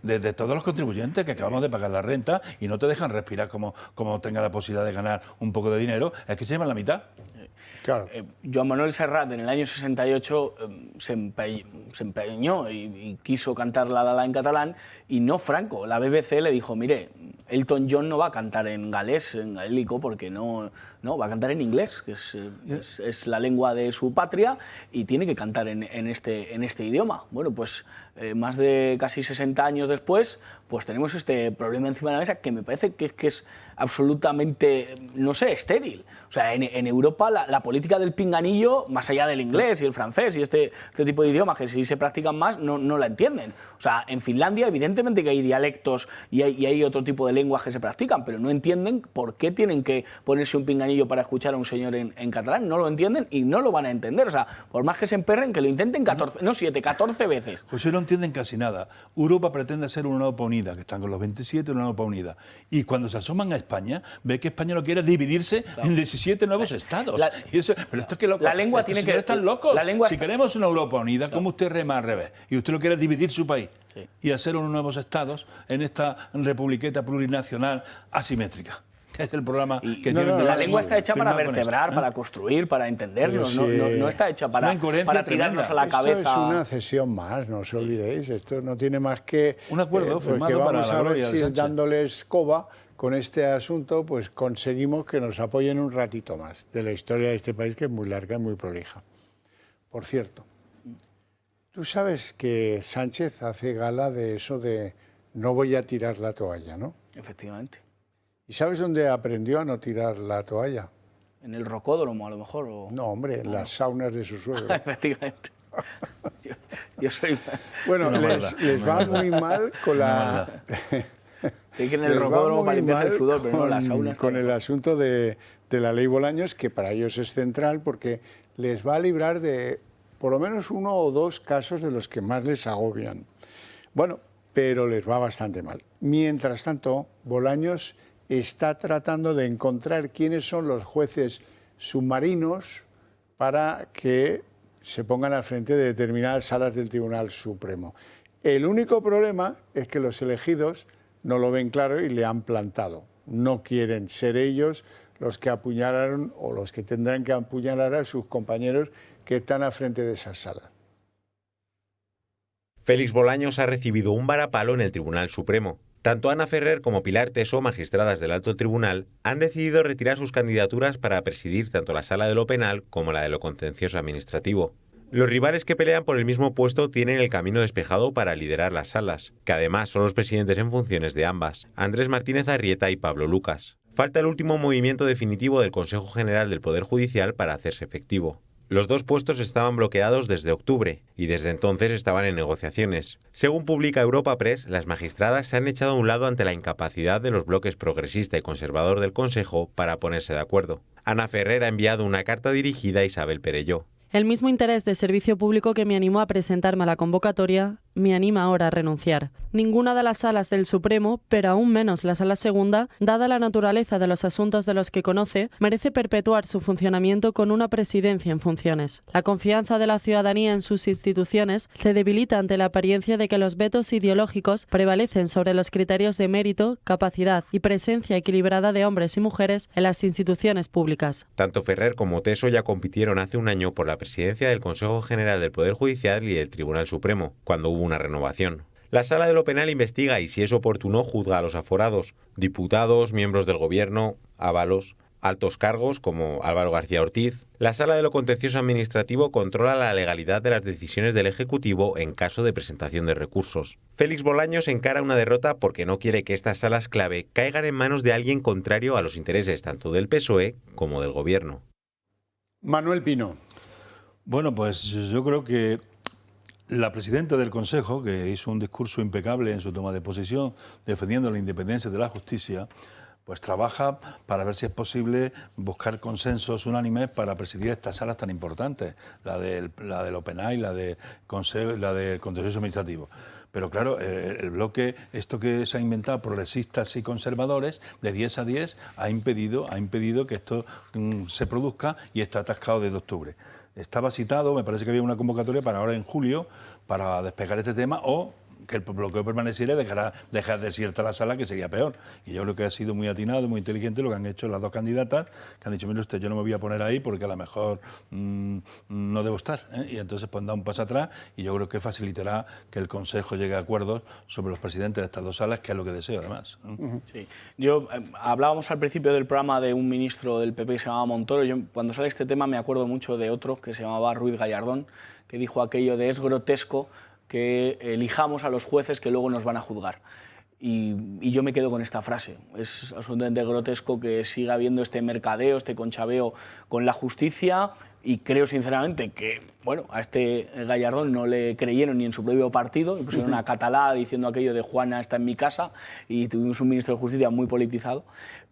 de todos los contribuyentes que acabamos de pagar la renta y no te dejan respirar como tenga la posibilidad de ganar un poco de dinero, es que se llevan la mitad. Claro. Joan Manuel Serrat en el año 68 se empeñó y quiso cantar La La en catalán y no Franco. La BBC le dijo, mire, Elton John no va a cantar en galés, en gaélico, porque no va a cantar en inglés, que es la lengua de su patria y tiene que cantar en este idioma. Bueno, pues más de casi 60 años después, pues tenemos este problema encima de la mesa que me parece que es absolutamente, no sé, estéril. O sea, en Europa la política del pinganillo, más allá del inglés y el francés y este tipo de idiomas que si se practican más, no la entienden. O sea, en Finlandia evidentemente que hay dialectos y hay otro tipo de lenguas que se practican, pero no entienden por qué tienen que ponerse un pinganillo para escuchar a un señor en catalán. No lo entienden y no lo van a entender. O sea, por más que se emperren, que lo intenten 14 veces. Pues no entienden casi nada. Europa pretende ser una Europa unida, que están con los 27 en una Europa unida. Y cuando se asoman a España, ve que España no quiere dividirse en 17 nuevos estados. Pero esto es que loco. La lengua tiene que... están locos. Si queremos una Europa unida, ¿cómo usted rema al revés? Y usted lo quiere dividir su país y hacer unos nuevos estados en esta republiqueta plurinacional asimétrica. Que es el programa que tiene. La lengua está hecha para vertebrar, para construir, para entendernos. No está hecha para tirarnos a la cabeza. Esto es una cesión más, no os olvidéis. Esto no tiene más que un acuerdo firmado para la gloria de Sánchez. Si dándoles coba con este asunto, pues conseguimos que nos apoyen un ratito más de la historia de este país, que es muy larga y muy prolija. Por cierto, tú sabes que Sánchez hace gala de eso de no voy a tirar la toalla, ¿no? Efectivamente. ¿Y sabes dónde aprendió a no tirar la toalla? En el rocódromo, a lo mejor. No, hombre, en las saunas de su suegro. Efectivamente. Yo soy... Bueno, les va muy mal con la... Hay que ir en el rocódromo para limpiarse el sudor, pero no las saunas. Con el asunto de la ley Bolaños, que para ellos es central, porque les va a librar de por lo menos 1 o 2 casos de los que más les agobian. Bueno, pero les va bastante mal. Mientras tanto, Bolaños está tratando de encontrar quiénes son los jueces submarinos para que se pongan al frente de determinadas salas del Tribunal Supremo. El único problema es que los elegidos no lo ven claro y le han plantado. No quieren ser ellos los que apuñalaron o los que tendrán que apuñalar a sus compañeros que están al frente de esas salas. Félix Bolaños ha recibido un varapalo en el Tribunal Supremo. Tanto Ana Ferrer como Pilar Teso, magistradas del Alto Tribunal, han decidido retirar sus candidaturas para presidir tanto la sala de lo penal como la de lo contencioso administrativo. Los rivales que pelean por el mismo puesto tienen el camino despejado para liderar las salas, que además son los presidentes en funciones de ambas, Andrés Martínez Arrieta y Pablo Lucas. Falta el último movimiento definitivo del Consejo General del Poder Judicial para hacerse efectivo. Los 2 puestos estaban bloqueados desde octubre y desde entonces estaban en negociaciones. Según publica Europa Press, las magistradas se han echado a un lado ante la incapacidad de los bloques progresista y conservador del Consejo para ponerse de acuerdo. Ana Ferrer ha enviado una carta dirigida a Isabel Perelló. El mismo interés de servicio público que me animó a presentarme a la convocatoria me anima ahora a renunciar. Ninguna de las salas del Supremo, pero aún menos la Sala Segunda, dada la naturaleza de los asuntos de los que conoce, merece perpetuar su funcionamiento con una presidencia en funciones. La confianza de la ciudadanía en sus instituciones se debilita ante la apariencia de que los vetos ideológicos prevalecen sobre los criterios de mérito, capacidad y presencia equilibrada de hombres y mujeres en las instituciones públicas. Tanto Ferrer como Teso ya compitieron hace un año por la presidencia del Consejo General del Poder Judicial y del Tribunal Supremo, cuando hubo una renovación. La Sala de lo Penal investiga y, si es oportuno, juzga a los aforados, diputados, miembros del Gobierno, ávalos, altos cargos como Álvaro García Ortiz. La Sala de lo Contencioso Administrativo controla la legalidad de las decisiones del Ejecutivo en caso de presentación de recursos. Félix Bolaños encara una derrota porque no quiere que estas salas clave caigan en manos de alguien contrario a los intereses tanto del PSOE como del Gobierno. Manuel Pino. Bueno, pues yo creo que la presidenta del Consejo, que hizo un discurso impecable en su toma de posición defendiendo la independencia de la justicia, pues trabaja para ver si es posible buscar consensos unánimes para presidir estas salas tan importantes, la de lo penal y la del contencioso administrativo. Pero claro, el bloque, esto que se ha inventado, progresistas y conservadores, de 10 a 10, ha impedido que esto se produzca y está atascado desde octubre. Estaba citado, me parece que había una convocatoria para ahora en julio, para despegar este tema, o que el bloqueo permaneciera y dejar desierta la sala, que sería peor. Y yo creo que ha sido muy atinado, muy inteligente lo que han hecho las dos candidatas, que han dicho, mire usted, yo no me voy a poner ahí porque a lo mejor no debo estar, ¿eh? Y entonces pues da un paso atrás y yo creo que facilitará que el Consejo llegue a acuerdos sobre los presidentes de estas dos salas, que es lo que deseo además. Sí. Yo hablábamos al principio del programa de un ministro del PP que se llamaba Montoro. Yo, cuando sale este tema, me acuerdo mucho de otro que se llamaba Ruiz Gallardón, que dijo aquello de: es grotesco que elijamos a los jueces que luego nos van a juzgar. Y yo me quedo con esta frase. Es absolutamente grotesco que siga habiendo este mercadeo, este conchaveo con la justicia, y creo sinceramente que, bueno, a este Gallardón no le creyeron ni en su propio partido, y pusieron una catalá diciendo aquello de Juana está en mi casa, y tuvimos un ministro de Justicia muy politizado,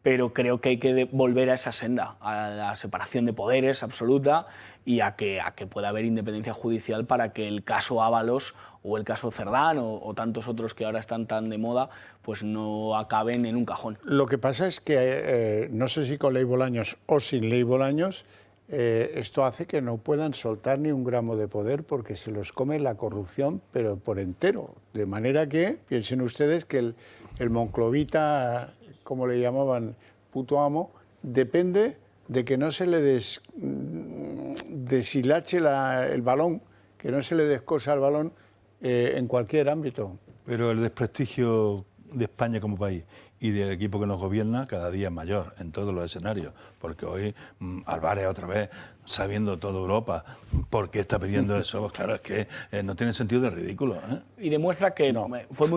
pero creo que hay que volver a esa senda, a la separación de poderes absoluta y a que pueda haber independencia judicial para que el caso Ábalos o el caso Cerdán o tantos otros que ahora están tan de moda, pues no acaben en un cajón. Lo que pasa es que, no sé si con ley Bolaños o sin ley Bolaños, esto hace que no puedan soltar ni un gramo de poder porque se los come la corrupción, pero por entero. De manera que, piensen ustedes que el monclovita, como le llamaban, puto amo, depende de que no se le deshilache el balón, que no se le descosa el balón en cualquier ámbito. Pero el desprestigio de España como país y del equipo que nos gobierna cada día es mayor en todos los escenarios, porque hoy Álvarez otra vez, sabiendo toda Europa por qué está pidiendo eso, pues claro, es que no tiene sentido de ridículo, ¿eh? Y demuestra que fue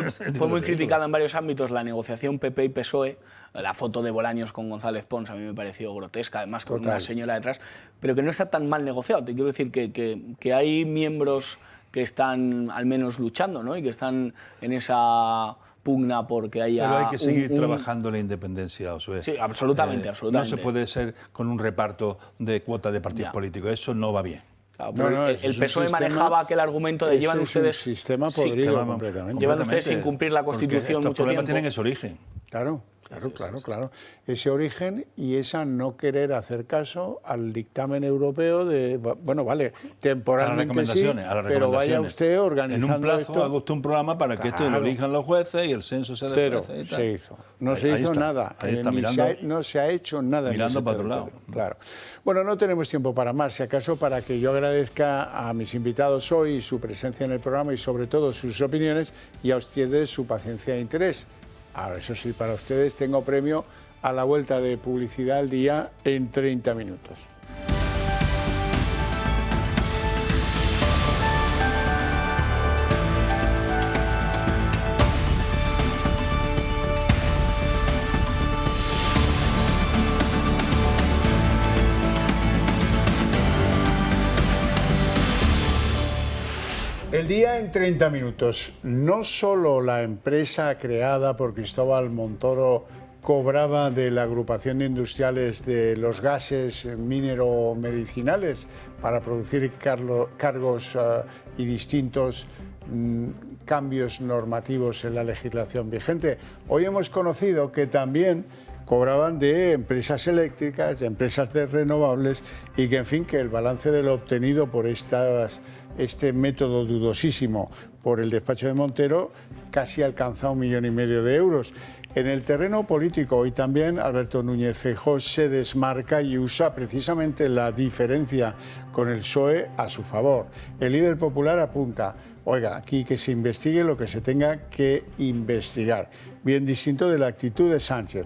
muy criticada en varios ámbitos la negociación PP y PSOE. La foto de Bolaños con González Pons a mí me pareció grotesca, además con una señora detrás, pero que no está tan mal negociado. Te quiero decir que hay miembros que están al menos luchando, ¿no? Y que están en esa pugna porque haya... Pero hay que seguir trabajando la independencia, Josué. Sí, absolutamente, absolutamente. No se puede ser con un reparto de cuotas de partidos políticos, eso no va bien. Claro, el PSOE manejaba aquel argumento de llevan ustedes... Es un sistema podrido completamente. Llevan ustedes sin cumplir la Constitución mucho tiempo. Estos problemas tienen ese origen. Claro. Ese origen y esa no querer hacer caso al dictamen europeo de, bueno, vale, temporalmente sí, pero vaya usted organizando en un plazo, esto. haga usted un programa para que esto lo elijan los jueces y el censo se desplace y tal. Se hizo. No se hizo nada. No se ha hecho nada. Mirando para otro lado. Claro. Bueno, no tenemos tiempo para más. Si acaso para que yo agradezca a mis invitados hoy su presencia en el programa y sobre todo sus opiniones y a ustedes su paciencia e interés. Ahora, eso sí, para ustedes tengo premio a la vuelta de Publicidad al Día en 30 minutos. El día en 30 minutos. No solo la empresa creada por Cristóbal Montoro cobraba de la agrupación de industriales de los gases minero-medicinales para producir cargos y distintos cambios normativos en la legislación vigente. Hoy hemos conocido que también cobraban de empresas eléctricas, de empresas de renovables y que, en fin, que el balance de lo obtenido por este método dudosísimo por el despacho de Montero casi alcanza 1,5 millones de euros. En el terreno político, hoy también Alberto Núñez Feijóo se desmarca y usa precisamente la diferencia con el PSOE a su favor. El líder popular apunta, oiga, aquí que se investigue lo que se tenga que investigar. Bien distinto de la actitud de Sánchez.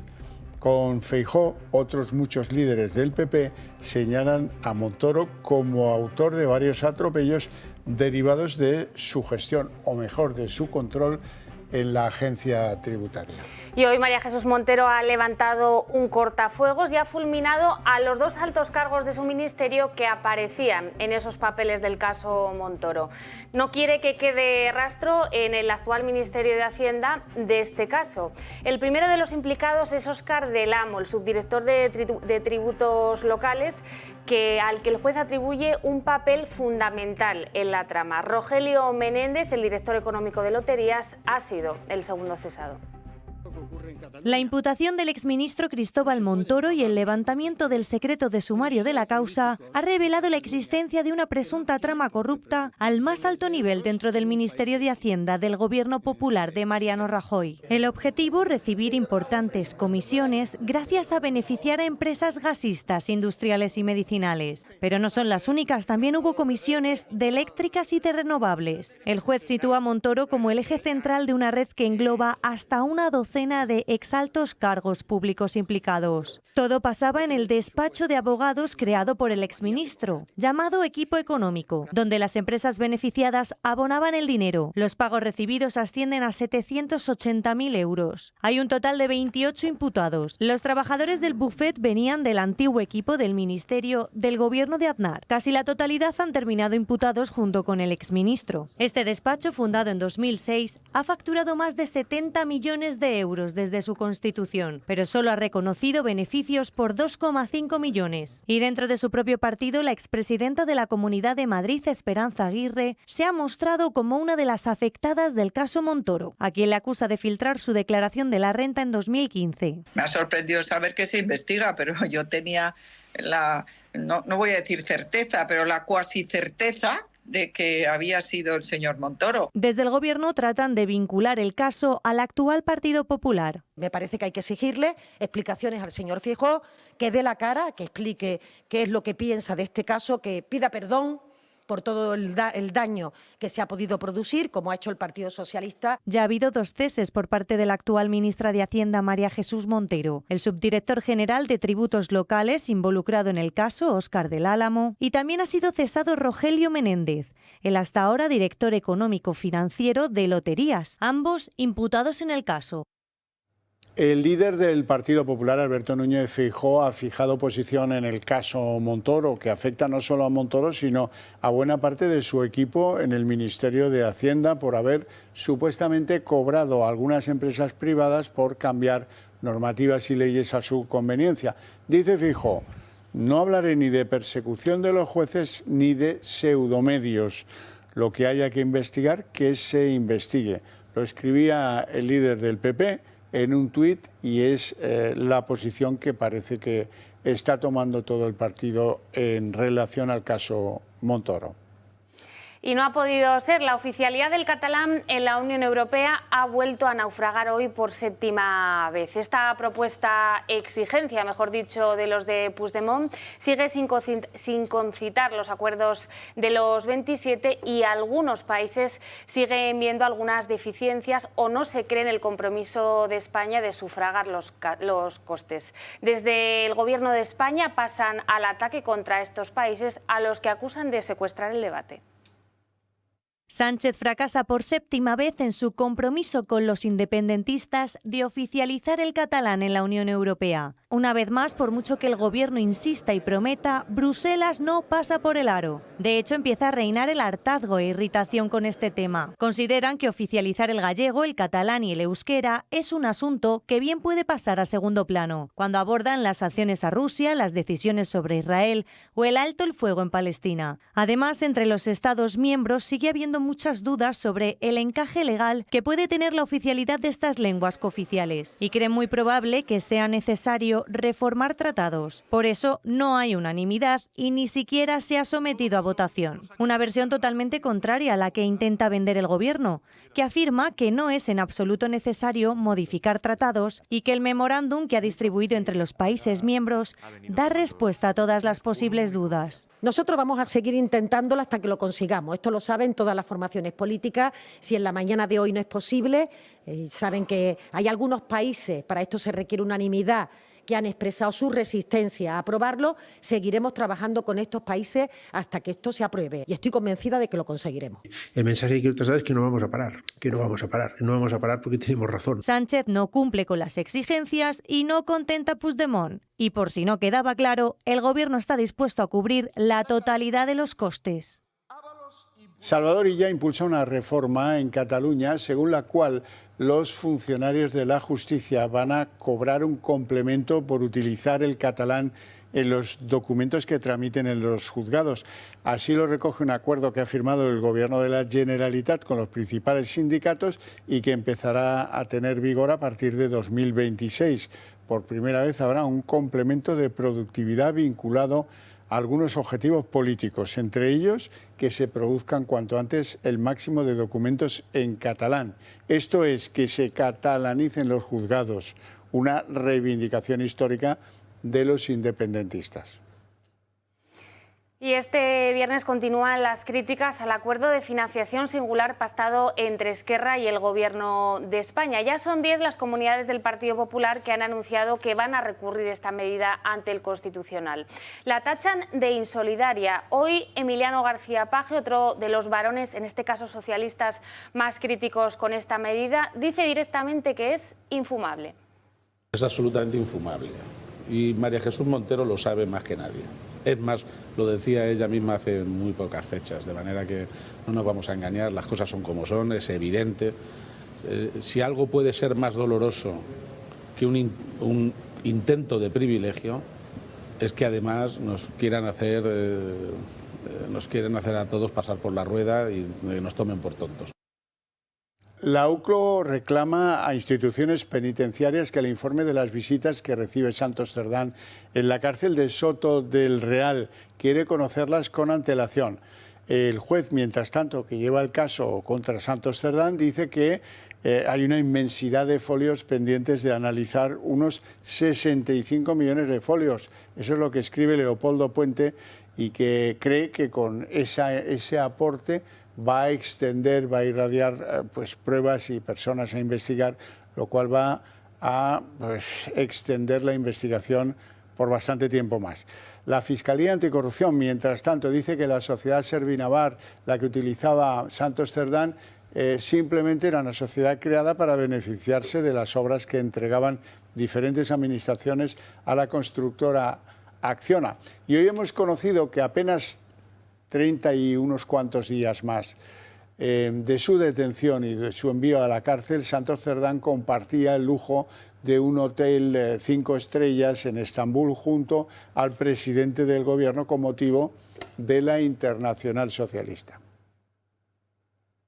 Con Feijóo, otros muchos líderes del PP señalan a Montoro como autor de varios atropellos derivados de su gestión, o mejor, de su control en la agencia tributaria. Y hoy María Jesús Montero ha levantado un cortafuegos y ha fulminado a los 2 altos cargos de su ministerio que aparecían en esos papeles del caso Montoro. No quiere que quede rastro en el actual Ministerio de Hacienda de este caso. El primero de los implicados es Óscar del Amo, el subdirector de tributos locales, al que el juez atribuye un papel fundamental en la trama. Rogelio Menéndez, el director económico de Loterías, ha sido el segundo cesado. La imputación del exministro Cristóbal Montoro y el levantamiento del secreto de sumario de la causa ha revelado la existencia de una presunta trama corrupta al más alto nivel dentro del Ministerio de Hacienda del Gobierno Popular de Mariano Rajoy. El objetivo, recibir importantes comisiones gracias a beneficiar a empresas gasistas, industriales y medicinales. Pero no son las únicas, también hubo comisiones de eléctricas y de renovables. El juez sitúa a Montoro como el eje central de una red que engloba hasta una docena de exaltos cargos públicos implicados. Todo pasaba en el despacho de abogados creado por el exministro, llamado Equipo Económico, donde las empresas beneficiadas abonaban el dinero. Los pagos recibidos ascienden a 780.000 euros. Hay un total de 28 imputados. Los trabajadores del bufet venían del antiguo equipo del Ministerio del Gobierno de Aznar. Casi la totalidad han terminado imputados junto con el exministro. Este despacho, fundado en 2006, ha facturado más de 70 millones de euros desde su constitución, pero solo ha reconocido beneficios por 2,5 millones. Y dentro de su propio partido, la expresidenta de la Comunidad de Madrid, Esperanza Aguirre, se ha mostrado como una de las afectadas del caso Montoro, a quien le acusa de filtrar su declaración de la renta en 2015. Me ha sorprendido saber que se investiga, pero yo tenía no voy a decir certeza, pero la cuasi certeza de que había sido el señor Montoro. Desde el Gobierno tratan de vincular el caso al actual Partido Popular. Me parece que hay que exigirle explicaciones al señor Feijóo, que dé la cara, que explique qué es lo que piensa de este caso, que pida perdón por todo el daño que se ha podido producir, como ha hecho el Partido Socialista. Ya ha habido 2 ceses por parte de la actual ministra de Hacienda, María Jesús Montero, el subdirector general de tributos locales involucrado en el caso, Óscar del Álamo, y también ha sido cesado Rogelio Menéndez, el hasta ahora director económico financiero de Loterías, ambos imputados en el caso. El líder del Partido Popular, Alberto Núñez Feijóo, ha fijado posición en el caso Montoro, que afecta no solo a Montoro, sino a buena parte de su equipo en el Ministerio de Hacienda por haber supuestamente cobrado a algunas empresas privadas por cambiar normativas y leyes a su conveniencia. Dice Feijóo, no hablaré ni de persecución de los jueces ni de pseudomedios. Lo que haya que investigar, que se investigue. Lo escribía el líder del PP en un tuit y es la posición que parece que está tomando todo el partido en relación al caso Montoro. Y no ha podido ser. La oficialidad del catalán en la Unión Europea ha vuelto a naufragar hoy por 7ª vez. Esta propuesta exigencia, mejor dicho, de los de Puigdemont sigue sin concitar los acuerdos de los 27 y algunos países siguen viendo algunas deficiencias o no se creen el compromiso de España de sufragar los costes. Desde el Gobierno de España pasan al ataque contra estos países a los que acusan de secuestrar el debate. Sánchez fracasa por 7ª vez en su compromiso con los independentistas de oficializar el catalán en la Unión Europea. Una vez más, por mucho que el Gobierno insista y prometa, Bruselas no pasa por el aro. De hecho, empieza a reinar el hartazgo e irritación con este tema. Consideran que oficializar el gallego, el catalán y el euskera es un asunto que bien puede pasar a segundo plano, cuando abordan las sanciones a Rusia, las decisiones sobre Israel o el alto el fuego en Palestina. Además, entre los Estados miembros sigue habiendo muchas dudas sobre el encaje legal que puede tener la oficialidad de estas lenguas cooficiales y creen muy probable que sea necesario reformar tratados. Por eso no hay unanimidad y ni siquiera se ha sometido a votación. Una versión totalmente contraria a la que intenta vender el Gobierno, que afirma que no es en absoluto necesario modificar tratados y que el memorándum que ha distribuido entre los países miembros da respuesta a todas las posibles dudas. Nosotros vamos a seguir intentándolo hasta que lo consigamos. Esto lo saben todas las formaciones políticas. Si en la mañana de hoy no es posible, saben que hay algunos países, para esto se requiere unanimidad, que han expresado su resistencia a aprobarlo. Seguiremos trabajando con estos países hasta que esto se apruebe y estoy convencida de que lo conseguiremos. El mensaje que quiero trasladar es que no vamos a parar, que no vamos a parar, no vamos a parar porque tenemos razón. Sánchez no cumple con las exigencias y no contenta a Puigdemont. Y por si no quedaba claro, el Gobierno está dispuesto a cubrir la totalidad de los costes. Salvador Illa impulsa una reforma en Cataluña según la cual los funcionarios de la justicia van a cobrar un complemento por utilizar el catalán en los documentos que tramiten en los juzgados. Así lo recoge un acuerdo que ha firmado el Gobierno de la Generalitat con los principales sindicatos y que empezará a tener vigor a partir de 2026. Por primera vez habrá un complemento de productividad vinculado a algunos objetivos políticos, entre ellos que se produzcan cuanto antes el máximo de documentos en catalán. Esto es, que se catalanicen los juzgados, una reivindicación histórica de los independentistas. Y este viernes continúan las críticas al acuerdo de financiación singular pactado entre Esquerra y el Gobierno de España. Ya son 10 las comunidades del Partido Popular que han anunciado que van a recurrir esta medida ante el Constitucional. La tachan de insolidaria. Hoy Emiliano García Paje, otro de los varones, en este caso socialistas, más críticos con esta medida, dice directamente que es infumable. Es absolutamente infumable. Y María Jesús Montero lo sabe más que nadie. Es más, lo decía ella misma hace muy pocas fechas, de manera que no nos vamos a engañar, las cosas son como son, es evidente. Si algo puede ser más doloroso que un intento de privilegio, es que además nos quieren hacer a todos pasar por la rueda y nos tomen por tontos. La UCLO reclama a instituciones penitenciarias que el informe de las visitas que recibe Santos Cerdán en la cárcel de Soto del Real quiere conocerlas con antelación. El juez, mientras tanto, que lleva el caso contra Santos Cerdán, dice que hay una inmensidad de folios pendientes de analizar, unos 65 millones de folios. Eso es lo que escribe Leopoldo Puente y que cree que con ese aporte va a extender, va a irradiar pruebas y personas a investigar, lo cual va a extender la investigación por bastante tiempo más. La Fiscalía Anticorrupción, mientras tanto, dice que la sociedad Servinavar, la que utilizaba Santos Cerdán, simplemente era una sociedad creada para beneficiarse de las obras que entregaban diferentes administraciones a la constructora Acciona. Y hoy hemos conocido que apenas 30 y unos cuantos días más de su detención y de su envío a la cárcel, Santos Cerdán compartía el lujo de un hotel 5 estrellas en Estambul junto al presidente del Gobierno con motivo de la Internacional Socialista.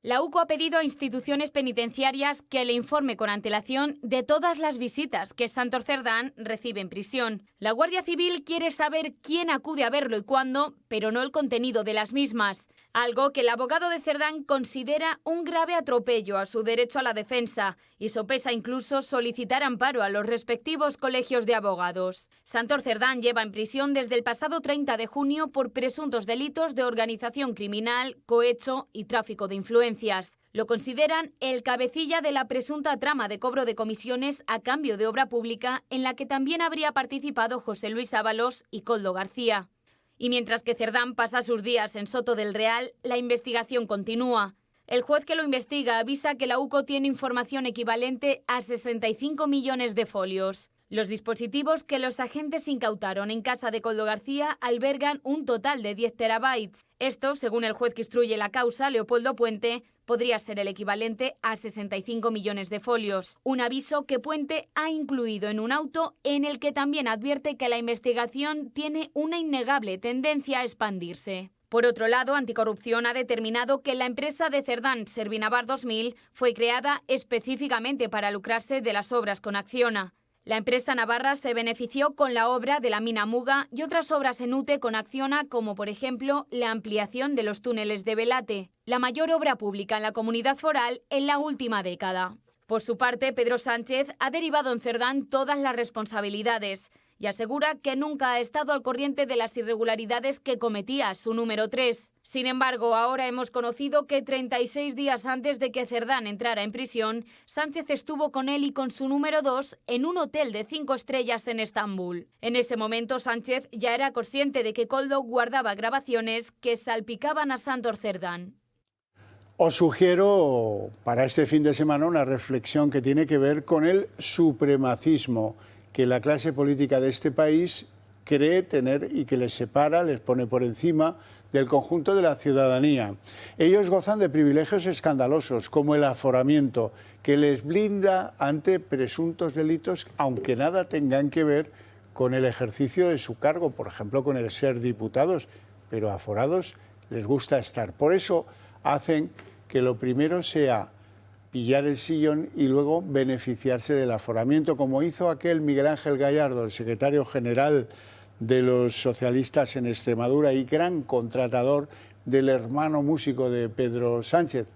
La UCO ha pedido a instituciones penitenciarias que le informe con antelación de todas las visitas que Santos Cerdán recibe en prisión. La Guardia Civil quiere saber quién acude a verlo y cuándo, pero no el contenido de las mismas. Algo que el abogado de Cerdán considera un grave atropello a su derecho a la defensa y sopesa incluso solicitar amparo a los respectivos colegios de abogados. Santos Cerdán lleva en prisión desde el pasado 30 de junio por presuntos delitos de organización criminal, cohecho y tráfico de influencias. Lo consideran el cabecilla de la presunta trama de cobro de comisiones a cambio de obra pública en la que también habría participado José Luis Ábalos y Koldo García. Y mientras que Cerdán pasa sus días en Soto del Real, la investigación continúa. El juez que lo investiga avisa que la UCO tiene información equivalente a 65 millones de folios. Los dispositivos que los agentes incautaron en casa de Koldo García albergan un total de 10 terabytes. Esto, según el juez que instruye la causa, Leopoldo Puente, podría ser el equivalente a 65 millones de folios. Un aviso que Puente ha incluido en un auto en el que también advierte que la investigación tiene una innegable tendencia a expandirse. Por otro lado, Anticorrupción ha determinado que la empresa de Cerdán, Servinavar 2000, fue creada específicamente para lucrarse de las obras con Acciona. La empresa navarra se benefició con la obra de la mina Muga y otras obras en UTE con Acciona, como por ejemplo la ampliación de los túneles de Belate, la mayor obra pública en la comunidad foral en la última década. Por su parte, Pedro Sánchez ha derivado en Cerdán todas las responsabilidades y asegura que nunca ha estado al corriente de las irregularidades que cometía su número 3. Sin embargo, ahora hemos conocido que 36 días antes de que Cerdán entrara en prisión, Sánchez estuvo con él y con su número 2 en un hotel de 5 estrellas en Estambul. En ese momento, Sánchez ya era consciente de que Koldo guardaba grabaciones que salpicaban a Sánchez Cerdán. Os sugiero para este fin de semana una reflexión que tiene que ver con el supremacismo que la clase política de este país cree tener y que les separa, les pone por encima del conjunto de la ciudadanía. Ellos gozan de privilegios escandalosos, como el aforamiento, que les blinda ante presuntos delitos, aunque nada tengan que ver con el ejercicio de su cargo, por ejemplo, con el ser diputados, pero aforados les gusta estar. Por eso hacen que lo primero sea pillar el sillón y luego beneficiarse del aforamiento, como hizo aquel Miguel Ángel Gallardo, el secretario general de los socialistas en Extremadura y gran contratador del hermano músico de Pedro Sánchez.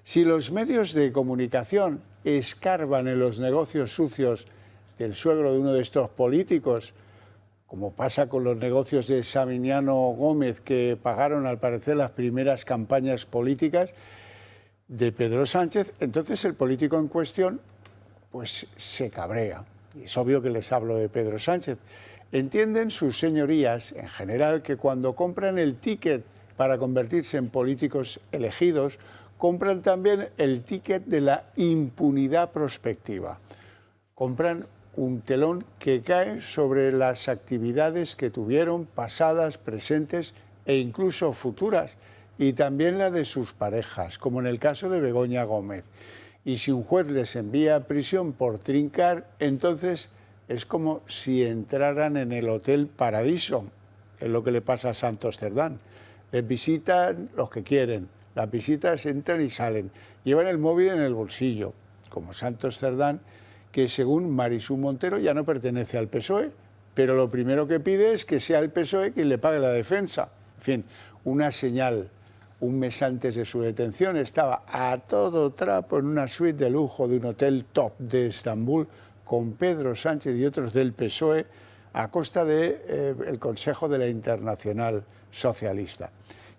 Si los medios de comunicación escarban en los negocios sucios del suegro de uno de estos políticos, como pasa con los negocios de Sabiniano Gómez, que pagaron al parecer las primeras campañas políticas de Pedro Sánchez, entonces el político en cuestión pues se cabrea. Y es obvio que les hablo de Pedro Sánchez. Entienden sus señorías, en general, que cuando compran el ticket para convertirse en políticos elegidos, compran también el ticket de la impunidad prospectiva. Compran un telón que cae sobre las actividades que tuvieron, pasadas, presentes e incluso futuras, y también la de sus parejas, como en el caso de Begoña Gómez. Y si un juez les envía a prisión por trincar, entonces es como si entraran en el Hotel Paradiso. Es lo que le pasa a Santos Cerdán. Les visitan los que quieren, las visitas entran y salen, llevan el móvil en el bolsillo, como Santos Cerdán, que según Marisú Montero ya no pertenece al PSOE, pero lo primero que pide es que sea el PSOE quien le pague la defensa. En fin, una señal. Un mes antes de su detención estaba a todo trapo en una suite de lujo de un hotel top de Estambul con Pedro Sánchez y otros del PSOE a costa del Consejo de la Internacional Socialista.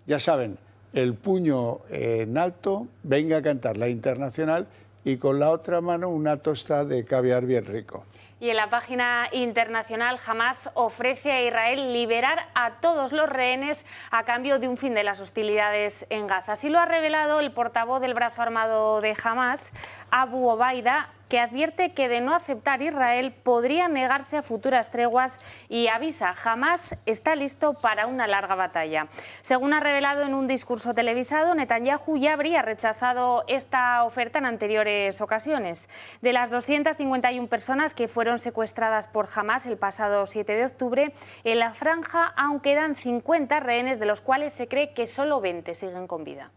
Ya saben, el puño en alto, venga a cantar la Internacional y con la otra mano una tosta de caviar bien rico. Y en la página internacional, Hamás ofrece a Israel liberar a todos los rehenes a cambio de un fin de las hostilidades en Gaza. Así lo ha revelado el portavoz del brazo armado de Hamás, Abu Obaida, que advierte que de no aceptar Israel podría negarse a futuras treguas y avisa: Hamás está listo para una larga batalla. Según ha revelado en un discurso televisado, Netanyahu ya habría rechazado esta oferta en anteriores ocasiones. De las 251 personas que fueron secuestradas por Hamás el pasado 7 de octubre, en la franja aún quedan 50 rehenes, de los cuales se cree que solo 20 siguen con vida.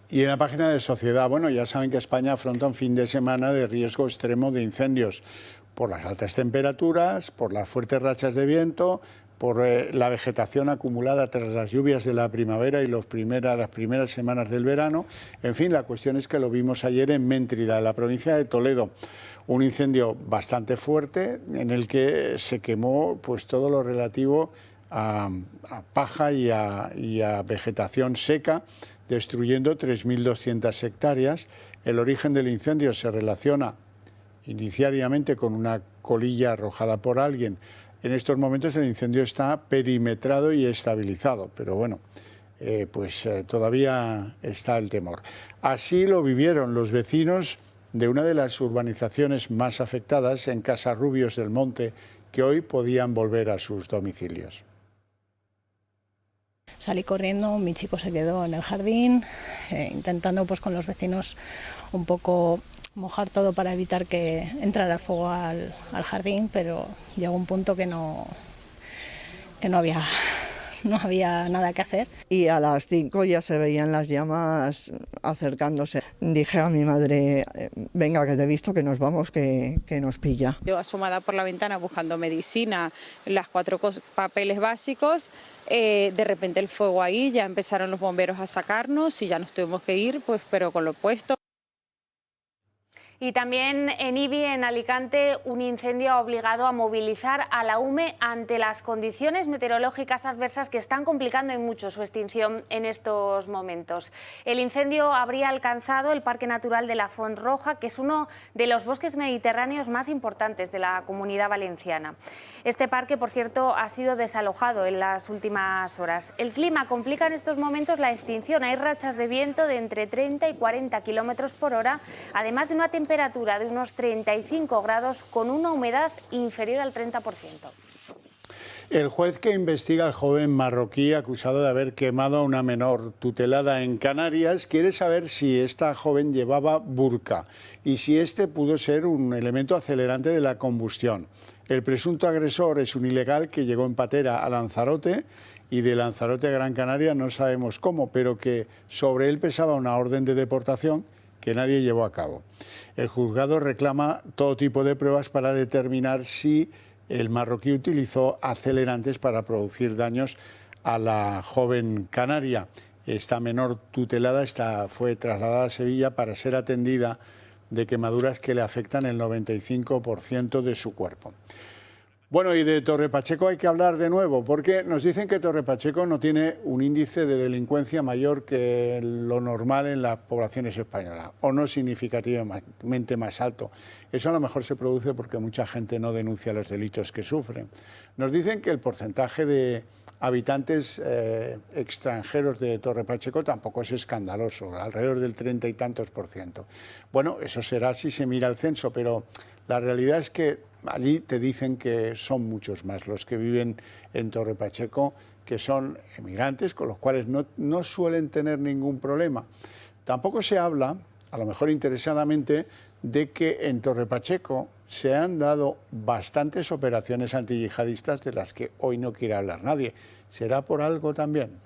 Y en la página de Sociedad, bueno, ya saben que España afronta un fin de semana de riesgo extremo de incendios por las altas temperaturas, por las fuertes rachas de viento, por la vegetación acumulada tras las lluvias de la primavera y las primeras semanas del verano. En fin, la cuestión es que lo vimos ayer en Méntrida, en la provincia de Toledo. Un incendio bastante fuerte en el que se quemó pues todo lo relativo a paja y a vegetación seca, destruyendo 3.200 hectáreas. El origen del incendio se relaciona inicialmente con una colilla arrojada por alguien. En estos momentos el incendio está perimetrado y estabilizado, pero bueno, todavía está el temor. Así lo vivieron los vecinos de una de las urbanizaciones más afectadas en Casarrubios del Monte, que hoy podían volver a sus domicilios. Salí corriendo, mi chico se quedó en el jardín, intentando pues con los vecinos un poco mojar todo para evitar que entrara fuego al jardín, pero llegó un punto que no no había nada que hacer. Y a las 5 ya se veían las llamas acercándose. Dije a mi madre, venga, que te he visto, que nos vamos, que nos pilla. Yo asomada por la ventana buscando medicina, las 4 papeles básicos, de repente el fuego ahí, ya empezaron los bomberos a sacarnos y ya nos tuvimos que ir, pues pero con lo puesto. Y también en Ibi, en Alicante, un incendio ha obligado a movilizar a la UME ante las condiciones meteorológicas adversas que están complicando en mucho su extinción en estos momentos. El incendio habría alcanzado el Parque Natural de la Font Roja, que es uno de los bosques mediterráneos más importantes de la Comunidad Valenciana. Este parque, por cierto, ha sido desalojado en las últimas horas. El clima complica en estos momentos la extinción. Hay rachas de viento de entre 30 y 40 kilómetros por hora, además de una temperatura de unos 35 grados con una humedad inferior al 30%. El juez que investiga al joven marroquí acusado de haber quemado a una menor tutelada en Canarias quiere saber si esta joven llevaba burka y si este pudo ser un elemento acelerante de la combustión. El presunto agresor es un ilegal que llegó en patera a Lanzarote y de Lanzarote a Gran Canaria no sabemos cómo, pero que sobre él pesaba una orden de deportación que nadie llevó a cabo. El juzgado reclama todo tipo de pruebas para determinar si el marroquí utilizó acelerantes para producir daños a la joven canaria. Esta menor tutelada fue trasladada a Sevilla para ser atendida de quemaduras que le afectan el 95% de su cuerpo. Bueno, y de Torre Pacheco hay que hablar de nuevo, porque nos dicen que Torre Pacheco no tiene un índice de delincuencia mayor que lo normal en las poblaciones españolas, o no significativamente más alto. Eso a lo mejor se produce porque mucha gente no denuncia los delitos que sufren. Nos dicen que el porcentaje de habitantes extranjeros de Torre Pacheco tampoco es escandaloso, alrededor del 30 y tantos %. Bueno, eso será si se mira el censo, pero la realidad es que allí te dicen que son muchos más los que viven en Torre Pacheco, que son emigrantes, con los cuales no suelen tener ningún problema. Tampoco se habla, a lo mejor interesadamente, de que en Torre Pacheco se han dado bastantes operaciones antiyihadistas de las que hoy no quiere hablar nadie. ¿Será por algo también?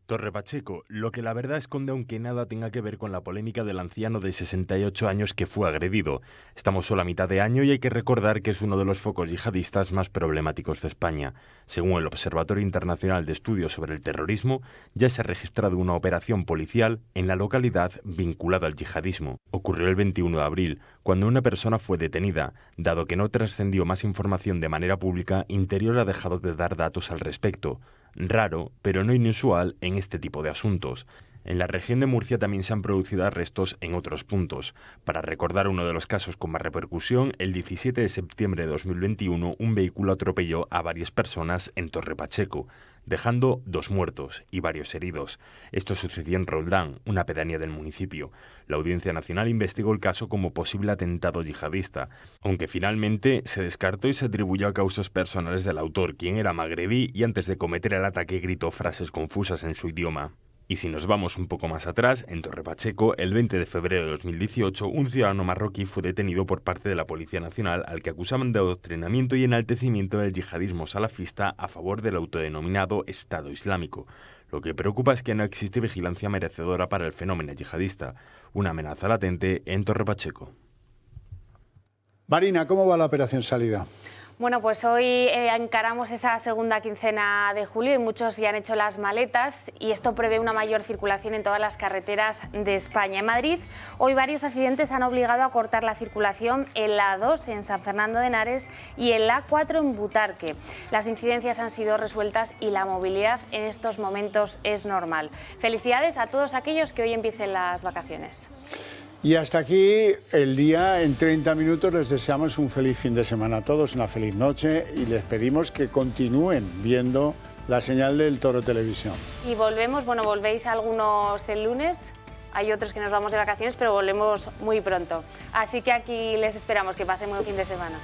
Torre Pacheco, lo que la verdad esconde aunque nada tenga que ver con la polémica del anciano de 68 años que fue agredido. Estamos solo a mitad de año y hay que recordar que es uno de los focos yihadistas más problemáticos de España. Según el Observatorio Internacional de Estudios sobre el Terrorismo, ya se ha registrado una operación policial en la localidad vinculada al yihadismo. Ocurrió el 21 de abril, cuando una persona fue detenida. Dado que no trascendió más información de manera pública, Interior ha dejado de dar datos al respecto. Raro, pero no inusual en este tipo de asuntos. En la región de Murcia también se han producido arrestos en otros puntos. Para recordar uno de los casos con más repercusión, el 17 de septiembre de 2021 un vehículo atropelló a varias personas en Torre Pacheco, dejando 2 muertos y varios heridos. Esto sucedió en Roldán, una pedanía del municipio. La Audiencia Nacional investigó el caso como posible atentado yihadista, aunque finalmente se descartó y se atribuyó a causas personales del autor, quien era magrebí y antes de cometer el ataque gritó frases confusas en su idioma. Y si nos vamos un poco más atrás, en Torre Pacheco, el 20 de febrero de 2018, un ciudadano marroquí fue detenido por parte de la Policía Nacional al que acusaban de adoctrinamiento y enaltecimiento del yihadismo salafista a favor del autodenominado Estado Islámico. Lo que preocupa es que no existe vigilancia merecedora para el fenómeno yihadista, una amenaza latente en Torre Pacheco. Marina, ¿cómo va la operación salida? Bueno, pues hoy encaramos esa segunda quincena de julio y muchos ya han hecho las maletas y esto prevé una mayor circulación en todas las carreteras de España. En Madrid, hoy varios accidentes han obligado a cortar la circulación en la A2 en San Fernando de Henares y en la A4 en Butarque. Las incidencias han sido resueltas y la movilidad en estos momentos es normal. Felicidades a todos aquellos que hoy empiecen las vacaciones. Y hasta aquí el día. En 30 minutos les deseamos un feliz fin de semana a todos, una feliz noche y les pedimos que continúen viendo la señal del Toro Televisión. Y volvemos, bueno, volvéis algunos el lunes, hay otros que nos vamos de vacaciones, pero volvemos muy pronto. Así que aquí les esperamos, que pasen buen fin de semana.